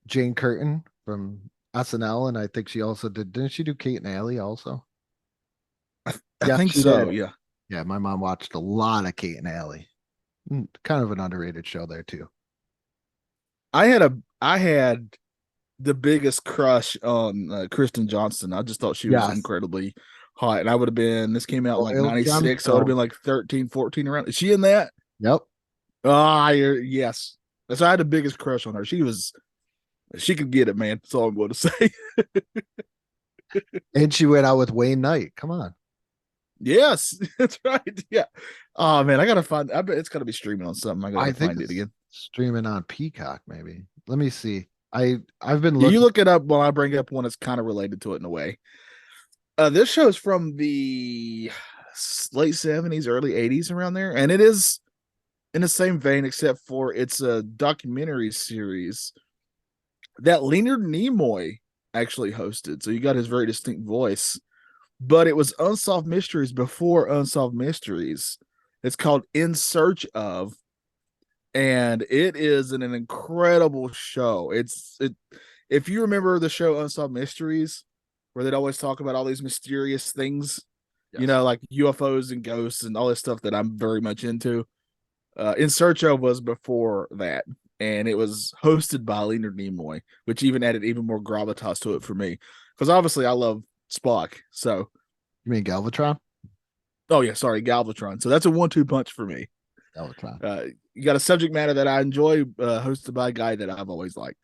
Jane Curtin from SNL, and I think she also didn't she do Kate and Allie also? I Yeah, think she so. did. Yeah. Yeah, my mom watched a lot of Kate and Allie. Kind of an underrated show there too. I had the biggest crush on Kristen Johnston. I just thought she was Yes. incredibly hot. And I would have been, this came out in like Royal 96. So I would have been like 13, 14 around. Is she in that? Yep. Yes. That's why I had the biggest crush on her. She could get it, man. That's all I'm going to say. And she went out with Wayne Knight. Come on. Yes, that's right. Yeah. Oh man, I bet it's gotta be streaming on something. I gotta find it it's again. streaming on Peacock, maybe. Let me see. I've been Yeah, looking. you look it up while I bring up one that's kind of related to it in a way. This show is from the late 70s, early 80s, around there, and it is in the same vein, except for it's a documentary series that Leonard Nimoy actually hosted. So you got his very distinct voice, but it was Unsolved Mysteries before Unsolved Mysteries. It's called In Search of, and it is an incredible show. If you remember the show Unsolved Mysteries, where they'd always talk about all these mysterious things, Yes. like UFOs and ghosts and all this stuff that I'm very much into. In Search of was before that, and it was hosted by Leonard Nimoy, which even added even more gravitas to it for me, because obviously I love Spock. So, You mean Galvatron? oh yeah, sorry, Galvatron. So that's a 1-2 punch for me. Galvatron. You got a subject matter that I enjoy, hosted by a guy that I've always liked.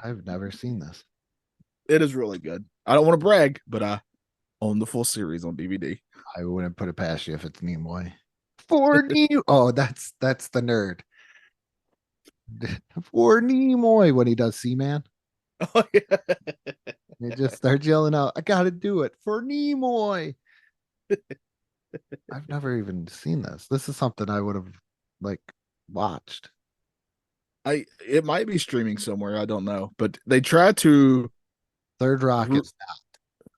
I've never seen this. It is really good. I don't want to brag, but I own the full series on DVD. I wouldn't put it past you if it's Nimoy. For Nimoy. Oh, that's the nerd. For Nimoy when he does Seaman. Oh yeah. He just starts yelling out, I gotta do it for Nimoy. I've never even seen this. This is something I would have like watched. It might be streaming somewhere. I don't know, but they try to. Third Rock is not.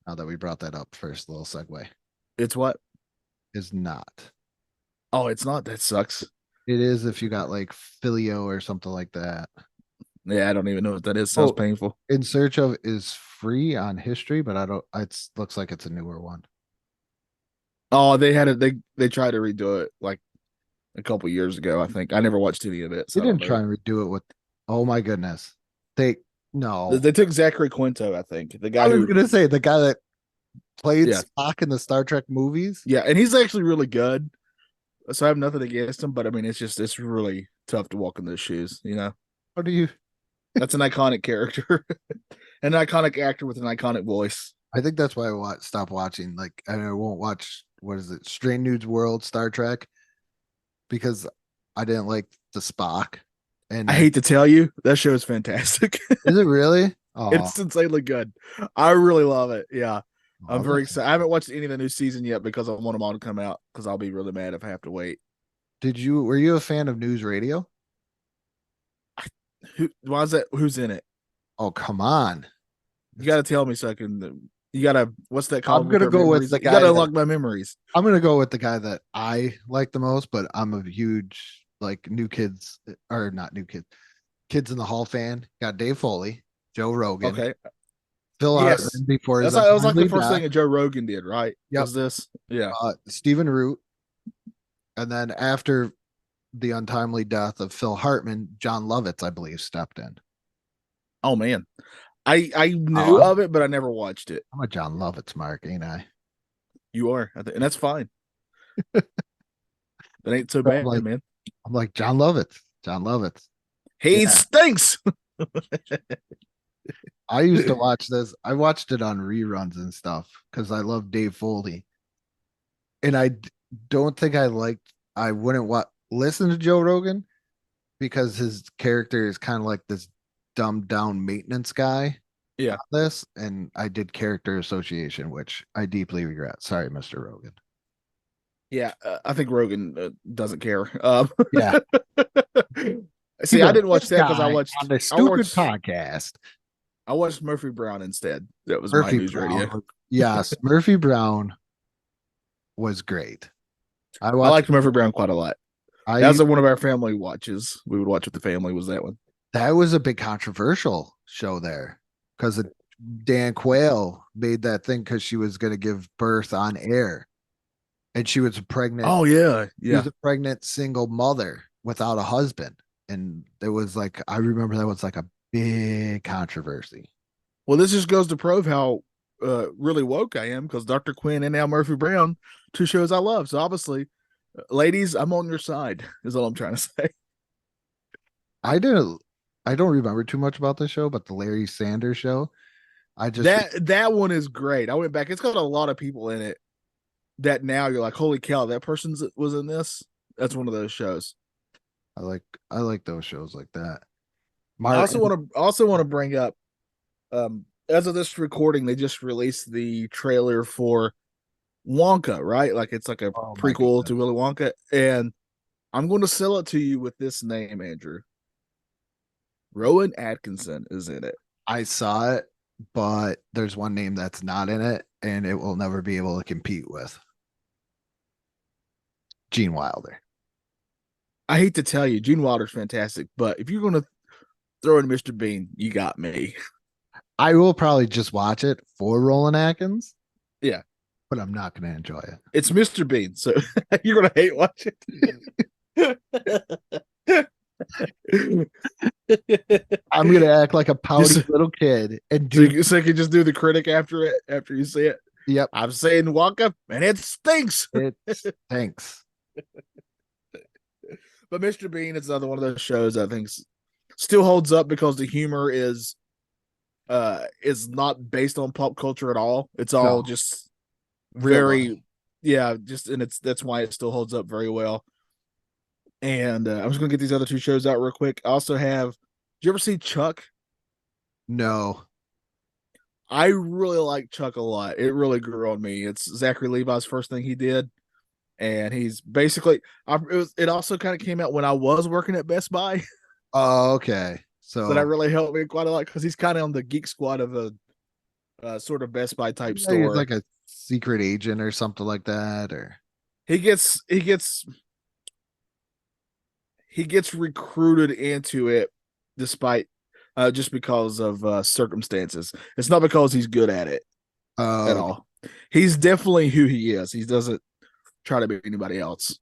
Now that we brought that up, first little segue It's what? is not. Oh, it's not. That sucks. It is if you got like Filio or something like that. Yeah, I don't even know what that is. Sounds Oh. painful. In Search of is free on History, but I don't. It looks like it's a newer one. Oh, they had it. They tried to redo it like a couple years ago. I think I never watched any of it. So They didn't try and redo it with. Oh my goodness, no. They took Zachary Quinto. I think the guy I was who. gonna say the guy that played Yeah. Spock in the Star Trek movies. Yeah, and he's actually really good. So I have nothing against him, but I mean, it's really tough to walk in those shoes. How do you? That's an iconic character, an iconic actor with an iconic voice. I think that's why I stop watching. Like, I won't watch. What is it? Strange New World, Star Trek, because I didn't like the Spock. And I hate to tell you, that show is fantastic. is it really? Oh, It's insanely good. I really love it. Yeah. I'm very that's- excited. I haven't watched any of the new season yet because I want them all to come out because I'll be really mad if I have to wait. Were you a fan of News Radio? Why is that? Who's in it? Oh, come on. You got to tell me so I can. You got to. What's that called? I'm gonna go with memories? the You guy got to that- unlock my memories. I'm gonna go with the guy that I like the most, but I'm a huge like New Kids or not New Kids, Kids in the Hall fan. Got Dave Foley, Joe Rogan, Okay. Phil Yes. Hartman before his That was like the untimely first death, thing that Joe Rogan did, right? Yep. Was this? Yeah. Stephen Root, and then after the untimely death of Phil Hartman, John Lovitz, I believe, stepped in. Oh man, I knew Oh. of it, but I never watched it. I'm a John Lovitz mark, ain't I? You are, and that's fine. That ain't so bad, like- man. I'm like John Lovitz. John Lovitz. He Yeah. stinks. I used to watch this. I watched it on reruns and stuff because I love Dave Foley. And don't think I wouldn't listen to Joe Rogan because his character is kind of like this dumbed down maintenance guy. Yeah. on This and I did character association, which I deeply regret. Sorry, Mr. Rogan. Yeah, I think Rogan doesn't care. Yeah. See, I didn't watch that because I watched on the I stupid watched- podcast. I watched Murphy Brown instead. That was Murphy my news Brown. radio. Yes, Murphy Brown was great. I I watched. liked Murphy Brown quite a lot. I That was one of our family watches. We would watch with the family. Was that one? that was a big controversial show there because Dan Quayle made that thing because she was going to give birth on air, and she was pregnant. Oh yeah, She yeah. was a pregnant single mother without a husband, and it was like I remember that was like a big controversy. Well, this just goes to prove how really woke I am because Dr. Quinn and now Murphy Brown, two shows I love. So obviously, ladies, I'm on your side. Is all I'm trying to say. I don't remember too much about the show, but the Larry Sanders Show, I just That one is great. I went back. It's got a lot of people in it that now you're like, holy cow, that person was in this. That's one of those shows. I like those shows like that. I also want to bring up, as of this recording, they just released the trailer for Wonka, right? Like it's like a Oh, my prequel goodness. to Willy Wonka, and I'm going to sell it to you with this name, Andrew. Rowan Atkinson is in it. I saw it, but there's one name that's not in it, and it will never be able to compete with Gene Wilder. I hate to tell you, Gene Wilder's fantastic, but if you're going to throw in Mr. Bean, you got me. I will probably just watch it for Roland Atkins. Yeah. But I'm not going to enjoy it. It's Mr. Bean, so you're going to hate watch it. I'm going to act like a pouty Just- little kid and So do. you can just do the critic after you see it. Yep. I'm saying Wonka, and it stinks. It's thanks. But Mr. Bean is another one of those shows I think still holds up because the humor is not based on pop culture at all. It's all No. just Real very life. that's why it still holds up very well. And I'm just gonna get these other two shows out real quick. I also have. Did you ever see Chuck? No. I really like Chuck a lot. It really grew on me. It's Zachary Levi's first thing he did, and he's basically. It also kind of came out when I was working at Best Buy, Oh, okay. So so that really helped me quite a lot because he's kind of on the geek squad of a sort of Best Buy type he's store. like a secret agent or something like that, or he gets recruited into it despite just because of circumstances. It's not because he's good at it at all. He's definitely who he is. He doesn't try to be anybody else.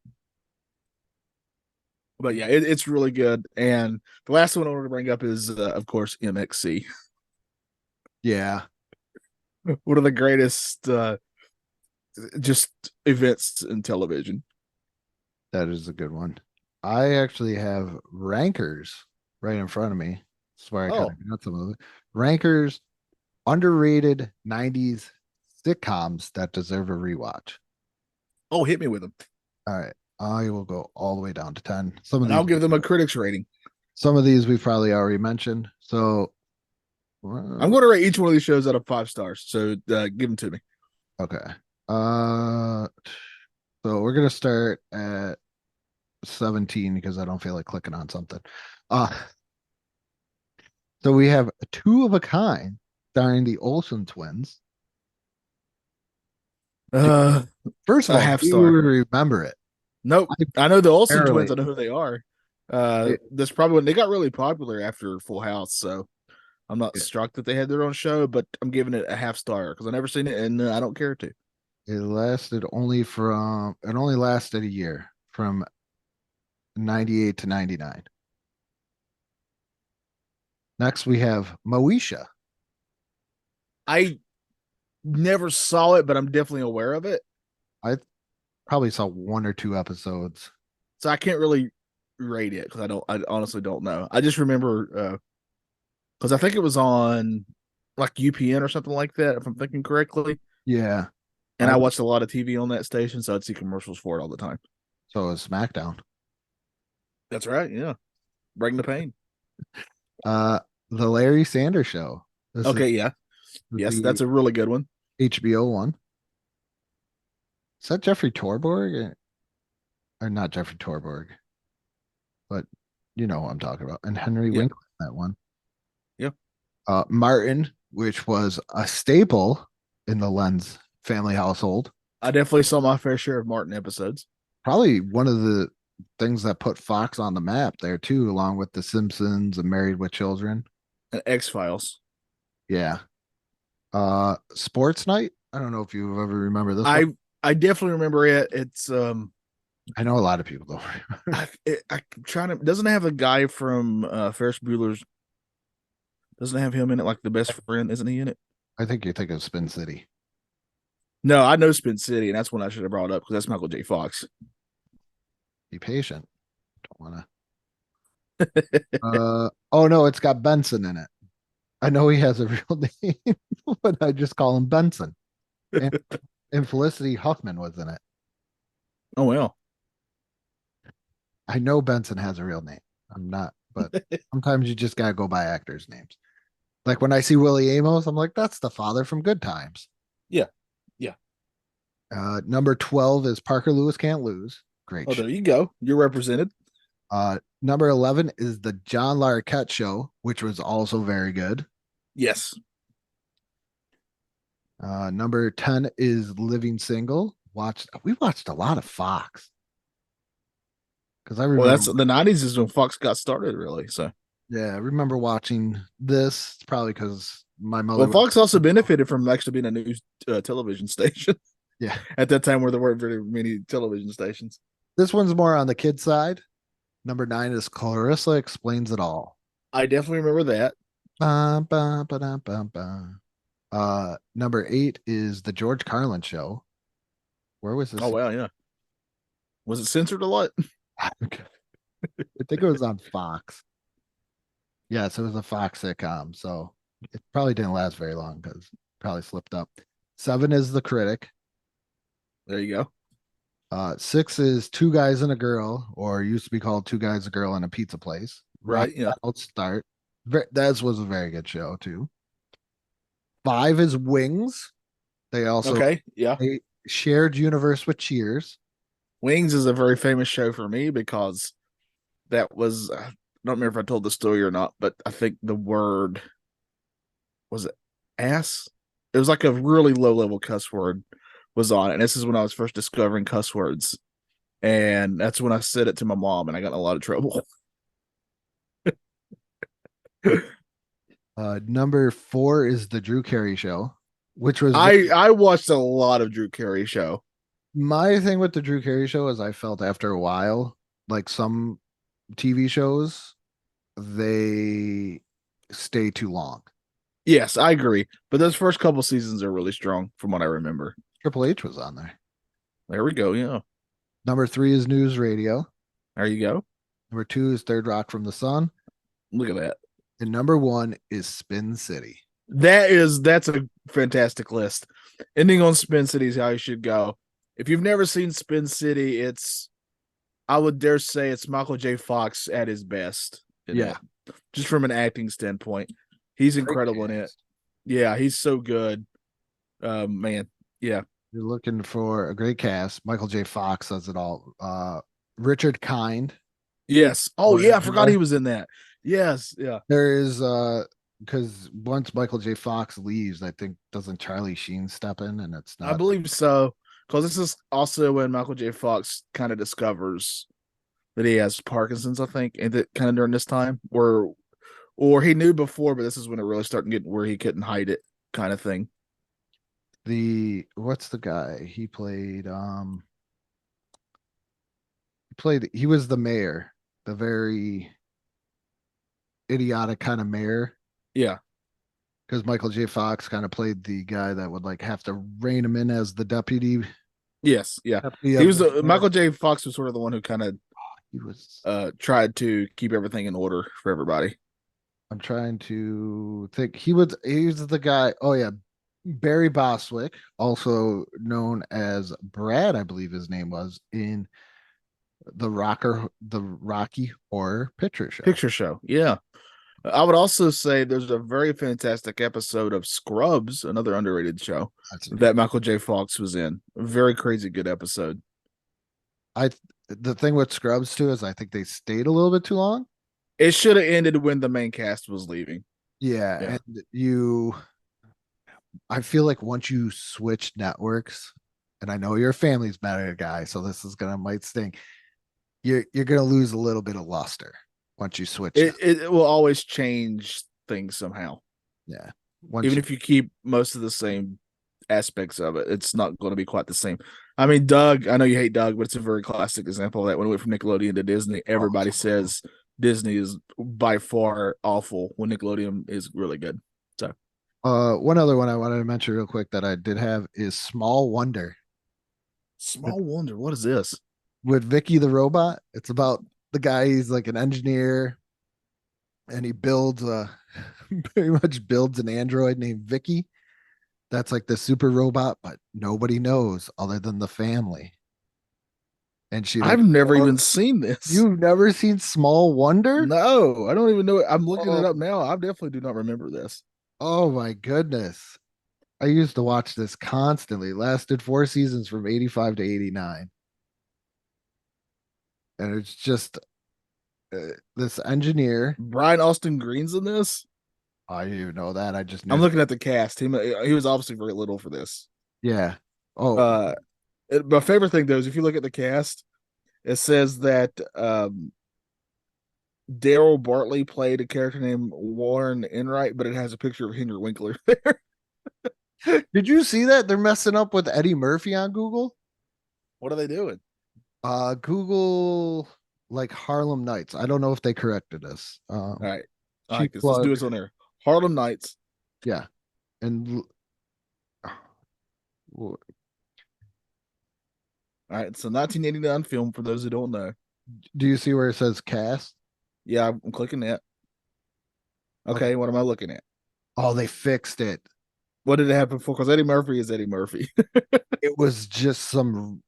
But yeah, it's really good. And the last one I want to bring up is, of course, MXC. yeah. One of the greatest just events in television. That is a good one. I actually have Rankers right in front of me. That's where I kind of got some of it. Rankers, underrated 90s sitcoms that deserve a rewatch. Oh, hit me with them. All right. I will go all the way down to 10. Some of And I'll these, give them a critics rating. Some of these we've probably already mentioned. So I'm going to rate each one of these shows out of 5 stars. So give them to me. okay. Uh so we're gonna start at 17 because I don't feel like clicking on something. Uh so we have Two of a Kind starring the Olsen twins. First of A all, half do you star. remember it? Nope. I know the Olsen Barely. twins. I know who they are. That's probably when they got really popular after Full House. So I'm not shocked that they had their own show, but I'm giving it a half star because I've never seen it and I don't care to. It only lasted a year from 98 to 99. Next we have Moesha. I never saw it, but I'm definitely aware of it. I probably saw 1 or 2 episodes. So I can't really rate it because I honestly don't know. I just remember because I think it was on like UPN or something like that, if I'm thinking correctly. Yeah. And I watched a lot of TV on that station, so I'd see commercials for it all the time. So is SmackDown. That's right. Yeah. Bring the pain. The Larry Sanders Show. This Okay. is Yeah. Yes. the That's a really good one. HBO one. Is that Jeffrey Torborg? Or not Jeffrey Torborg? But you know what I'm talking about. And Henry Yeah. Winkler, that one. Yeah. Martin, which was a staple in the Lens family household. I definitely saw my fair share of Martin episodes. Probably one of the things that put Fox on the map there too, along with The Simpsons and Married with Children. And X-Files. Yeah. Sports Night. I don't know if you ever remember this one. I definitely remember it. It's I know a lot of people don't remember. I'm trying to doesn't it have a guy from Ferris Bueller's, doesn't it have him in it like the best friend, isn't he in it? I think you think of Spin City. No, I know Spin City, and that's one I should have brought up because that's Michael J. Fox. Be patient. Don't wanna oh no, it's got Benson in it. I know he has a real name, but I just call him Benson. And Felicity Huffman was in it. Oh well. I know Benson has a real name. I'm not, but sometimes you just gotta go by actors' names. Like when I see Willie Amos, I'm like, that's the father from Good Times. Yeah. Yeah. Number 12 is Parker Lewis Can't Lose. Great Oh, show. there you go. You're represented. Number 11 is the John Larroquette Show, which was also very good. Yes. Number 10 is Living Single. We watched a lot of Fox. Because I remember Well, that's the 90s is when Fox got started, really. So I remember watching this. It's probably because my mother well, Fox also benefited from actually being a news television station. Yeah. At that time where there weren't very many television stations. This one's more on the kid side. Number 9 is Clarissa Explains It All. I definitely remember that. Ba, ba, ba, da, ba, ba. Number 8 is the George Carlin Show. Where was this? Oh well, yeah. Was it censored a lot? I think it was on Fox. Yes, it was a Fox sitcom, so it probably didn't last very long because it probably slipped up. 7 is The Critic. There you go. 6 is Two Guys and a Girl, or used to be called Two Guys, a Girl, and a Pizza Place. Right, yeah. Let's start. That was a very good show too. 5 is Wings. They also Okay, yeah. they shared universe with Cheers. Wings is a very famous show for me because that was I don't remember if I told the story or not, but I think the word was it ass? It was like a really low level cuss word was on it. And this is when I was first discovering cuss words. And that's when I said it to my mom and I got in a lot of trouble. Number 4 is the Drew Carey Show, which was I watched a lot of Drew Carey show. my thing with the Drew Carey Show is I felt after a while, like some TV shows, they stay too long. Yes, I agree. But those first couple seasons are really strong from what I remember. Triple H was on there. There we go. Yeah. Number 3 is News Radio. There you go. Number 2 is Third Rock from the Sun. Look at that. And number 1 is Spin City. That's a fantastic list. Ending on Spin City is how you should go. If you've never seen Spin City, I would dare say it's Michael J. Fox at his best. Yeah. Just from an acting standpoint. He's incredible in it. Yeah, he's so good. Man. Yeah. You're looking for a great cast. Michael J. Fox does it all. Richard Kind. Yes. Oh yeah, I forgot he was in that. Yes. Yeah. There is because once Michael J. Fox leaves, I think doesn't Charlie Sheen step in, and it's not. I believe so. Because this is also when Michael J. Fox kind of discovers that he has Parkinson's, I think, and that kind of during this time, or he knew before, but this is when it really started getting where he couldn't hide it, kind of thing. What's the guy he played? He was the mayor, the very idiotic kind of mayor. Yeah. Because Michael J. Fox kind of played the guy that would like have to rein him in as the deputy. Yes, yeah. Deputy He was of the Michael J. Fox was sort of the one who kind of he was. tried to keep everything in order for everybody. I'm trying to think. He was the guy. Oh yeah, Barry Bostwick, also known as Brad, I believe his name was in the Rocky Horror Picture Show. Picture Show, yeah. I would also say there's a very fantastic episode of Scrubs, another underrated show that Michael J. Fox was in. A very crazy good episode. The thing with Scrubs too is I think they stayed a little bit too long. It should have ended when the main cast was leaving. Yeah. And I feel like once you switch networks, and I know you're a Family's Matter guy, so this is might sting. You're gonna lose a little bit of luster once you switch. It will always change things somehow. Yeah. Even if you keep most of the same aspects of it, it's not going to be quite the same. I mean, Doug, I know you hate Doug, but it's a very classic example of that. When it went from Nickelodeon to Disney, everybody says Disney is by far awful when Nickelodeon is really good. So, one other one I wanted to mention real quick that I did have is Small Wonder. Small Wonder, what is this? With Vicky the robot. It's about the guy, he's like an engineer, and he builds pretty much builds an android named Vicky. That's like the super robot, but nobody knows other than the family. And I've never even seen this. You've never seen Small Wonder? No, I don't even know it. I'm looking it up now. I definitely do not remember this. Oh my goodness. I used to watch this constantly. It lasted 4 seasons from 85 to 89. And it's just this engineer. Brian Austin Green's in this? I didn't even know that. I just knew. I'm looking at the cast. He was obviously very little for this. Yeah. Oh, my favorite thing though is if you look at the cast, it says that Daryl Bartley played a character named Warren Enright, but it has a picture of Henry Winkler there. Did you see that? They're messing up with Eddie Murphy on Google. What are they doing? Google like Harlem Nights. I don't know if they corrected us. All right. Let's do this on there. Harlem Nights. Yeah. And all right, it's a 1989 film for those who don't know. Do you see where it says cast? Yeah, I'm clicking that. Okay, what am I looking at? Oh, they fixed it. What did it happen for? Because Eddie Murphy is Eddie Murphy. It was just some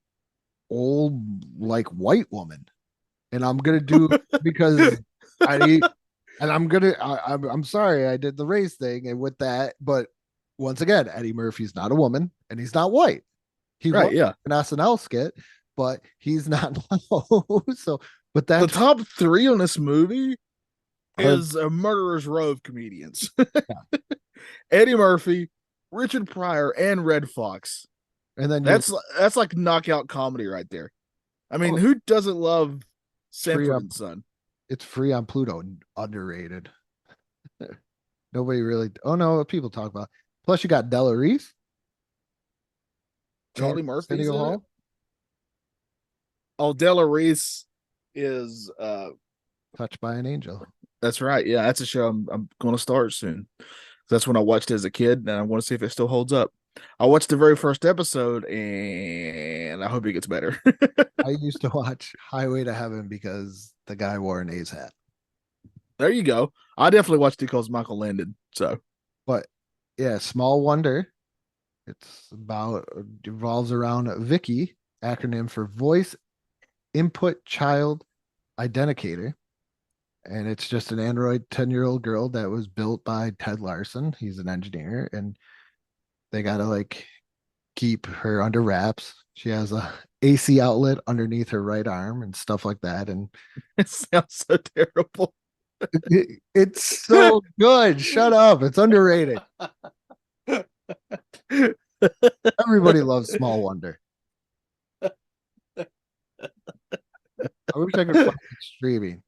old like white woman. And I'm gonna do because I'm sorry I did the race thing and with that, but once again, Eddie Murphy's not a woman and he's not white. He was an SNL skit, but he's not now. So, but that's the top 3 on this movie is a murderer's row of comedians. Eddie Murphy, Richard Pryor, and Red Fox. And then that's like knockout comedy right there. I mean, who doesn't love Sanford and Son? It's free on Pluto. Underrated. Nobody really. Oh no, people talk about. Plus, you got Della Reese. Charlie Murphy. Oh, Della Reese is Touched by an Angel. That's right. Yeah, that's a show I'm going to start soon. That's when I watched it as a kid, and I want to see if it still holds up. I watched the very first episode, and I hope it gets better. I used to watch Highway to Heaven because the guy wore an A's hat. There you go. I definitely watched it because Michael Landon. So, but yeah, Small Wonder. It's revolves around Vicky, acronym for Voice Input Child Identifier. and it's just an android 10-year-old girl that was built by Ted Larson. He's an engineer, and they gotta like keep her under wraps. She has a AC outlet underneath her right arm and stuff like that. And It sounds so terrible. it's so good. Shut up. It's underrated. Everybody loves Small Wonder. I wish I could find it streaming.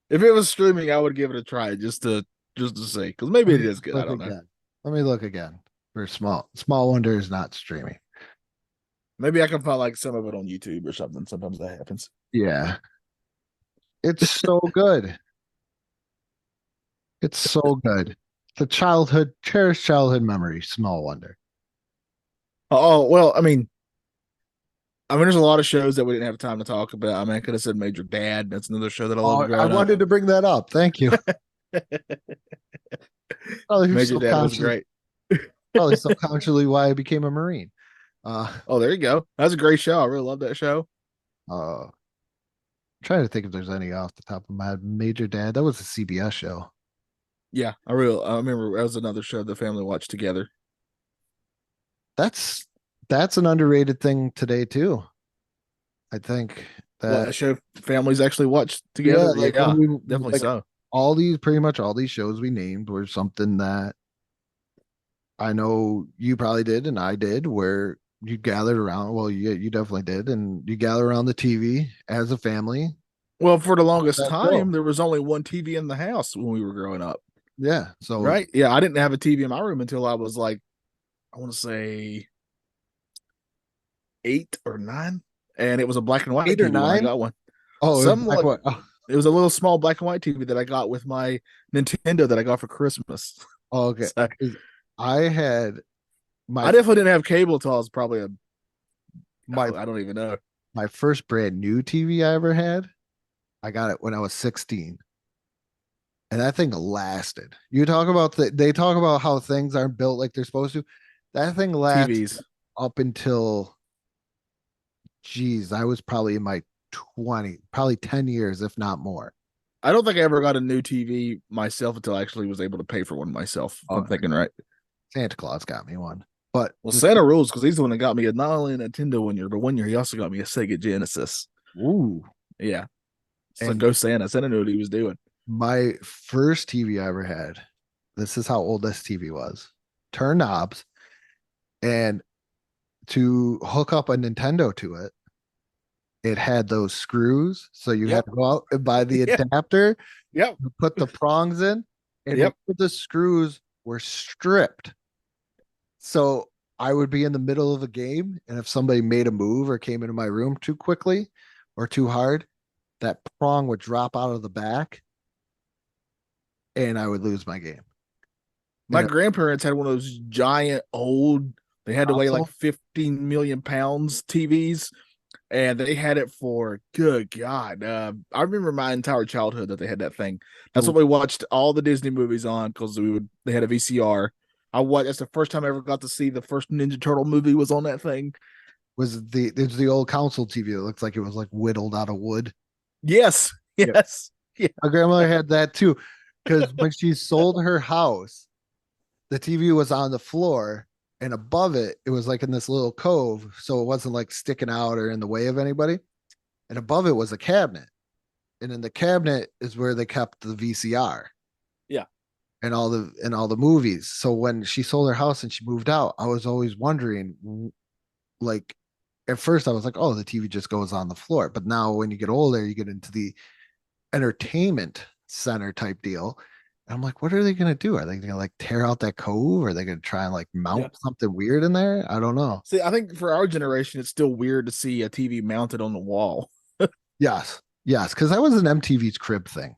If it was streaming, I would give it a try just to see, because maybe it is good. I Look don't know. again. Let me look again for Small Wonder is not streaming. Maybe I can find like some of it on YouTube or something. Sometimes that happens. Yeah. It's so good. It's so good. The cherished childhood memory, Small Wonder. Oh well, I mean, there's a lot of shows that we didn't have time to talk about. I mean, I could have said Major Dad. That's another show that I love. I wanted to bring that up. Thank you. Major Dad was great. Probably subconsciously why I became a Marine. Oh, there you go. That's a great show. I really love that show. I'm trying to think if there's any off the top of my head. Major Dad, that was a CBS show. Yeah, I remember that was another show the family watched together. That's an underrated thing today too. I think that a show families actually watch together. Yeah, Definitely like, so. Pretty much all these shows we named were something that I know you probably did and I did, where you gathered around. Well, you definitely did, and you gather around the TV as a family. Well, for the longest That's time, cool. there was only one TV in the house when we were growing up. Yeah. So Right? Yeah, I didn't have a TV in my room until I was like, I want to say 8 or 9, and it was a black and white 8 or TV when I 9? got one. Oh, Something like like- what? Oh, It was a little small black and white TV that I got with my Nintendo that I got for Christmas. okay. So, I had my I definitely didn't have cable until I was probably my I don't even know. my first brand new TV I ever had. I got it when I was 16. And that thing lasted. You talk about they talk about how things aren't built like they're supposed to. That thing lasted TVs. up until, geez, I was probably in my probably 10 years, if not more. I don't think I ever got a new TV myself until I actually was able to pay for one myself. If I'm thinking right. Santa Claus got me one. But Well, Santa rules because he's the one that got me not only a Nintendo one year, but one year he also got me a Sega Genesis. ooh, Yeah. So And- go Santa. Santa knew what he was doing. my first TV I ever had, this is how old this TV was. Turn knobs, and to hook up a Nintendo to it, it had those screws. So you had to go out and buy the Yep. adapter, Yep. put the prongs in, and Yep. the screws were stripped. So I would be in the middle of a game, and if somebody made a move or came into my room too quickly or too hard, that prong would drop out of the back, and I would lose my game. My Yeah. grandparents had one of those giant old, they had to weigh like Console? 15 million pounds TVs. And they had it for, good God. I remember my entire childhood that they had that thing. That's what we watched all the Disney movies on because they had a VCR. That's the first time I ever got to see the first Ninja Turtle movie was on that thing. There's the old console TV that looks like it was like whittled out of wood. Yes. Yes. My grandmother had that too, because when she sold her house, the TV was on the floor, and above it, it was like in this little cove, so it wasn't like sticking out or in the way of anybody. And above it was a cabinet, and in the cabinet is where they kept the VCR. Yeah. And all the movies. So when she sold her house and she moved out, I was always wondering, like, at first I was like, oh, the TV just goes on the floor. But now when you get older, you get into the entertainment center type deal. And I'm like, what are they gonna do? Are they gonna like tear out that cove? Or are they gonna try and like mount something weird in there? I don't know. See, I think for our generation, it's still weird to see a TV mounted on the wall. Yes, because that was an MTV's crib thing.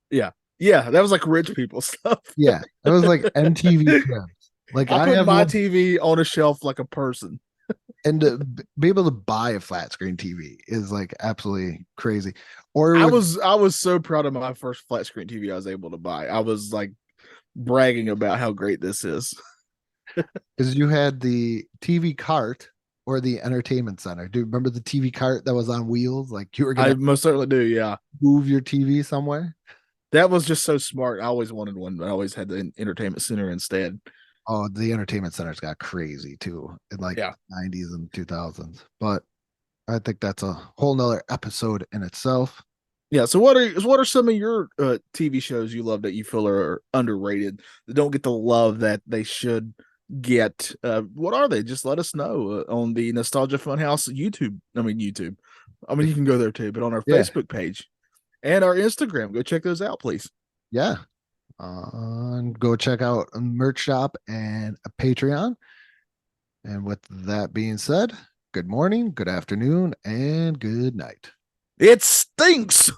Yeah, that was like rich people stuff. Yeah, that was like MTV cribs. Like I I put have my one, TV on a shelf like a person. and to be able to buy a flat screen TV is like absolutely crazy. Or I was so proud of my first flat screen TV I was able to buy. I was like bragging about how great this is. because you had the TV cart or the entertainment center. Do you remember the TV cart that was on wheels? Like you were I gonna most certainly do. Yeah. move your TV somewhere. That was just so smart. I always wanted one, but I always had the entertainment center instead. Oh, the entertainment centers got crazy too in like Yeah. 90s and 2000s. But I think that's a whole nother episode in itself. Yeah. So what are some of your TV shows you love that you feel are underrated, that don't get the love that they should get? What are they? Just let us know on the Nostalgia Funhouse YouTube. YouTube. You can go there too, but on our Yeah. Facebook page and our Instagram, go check those out, please. Yeah. Go check out a merch shop and a Patreon. And with that being said, good morning, good afternoon, and good night. It stinks.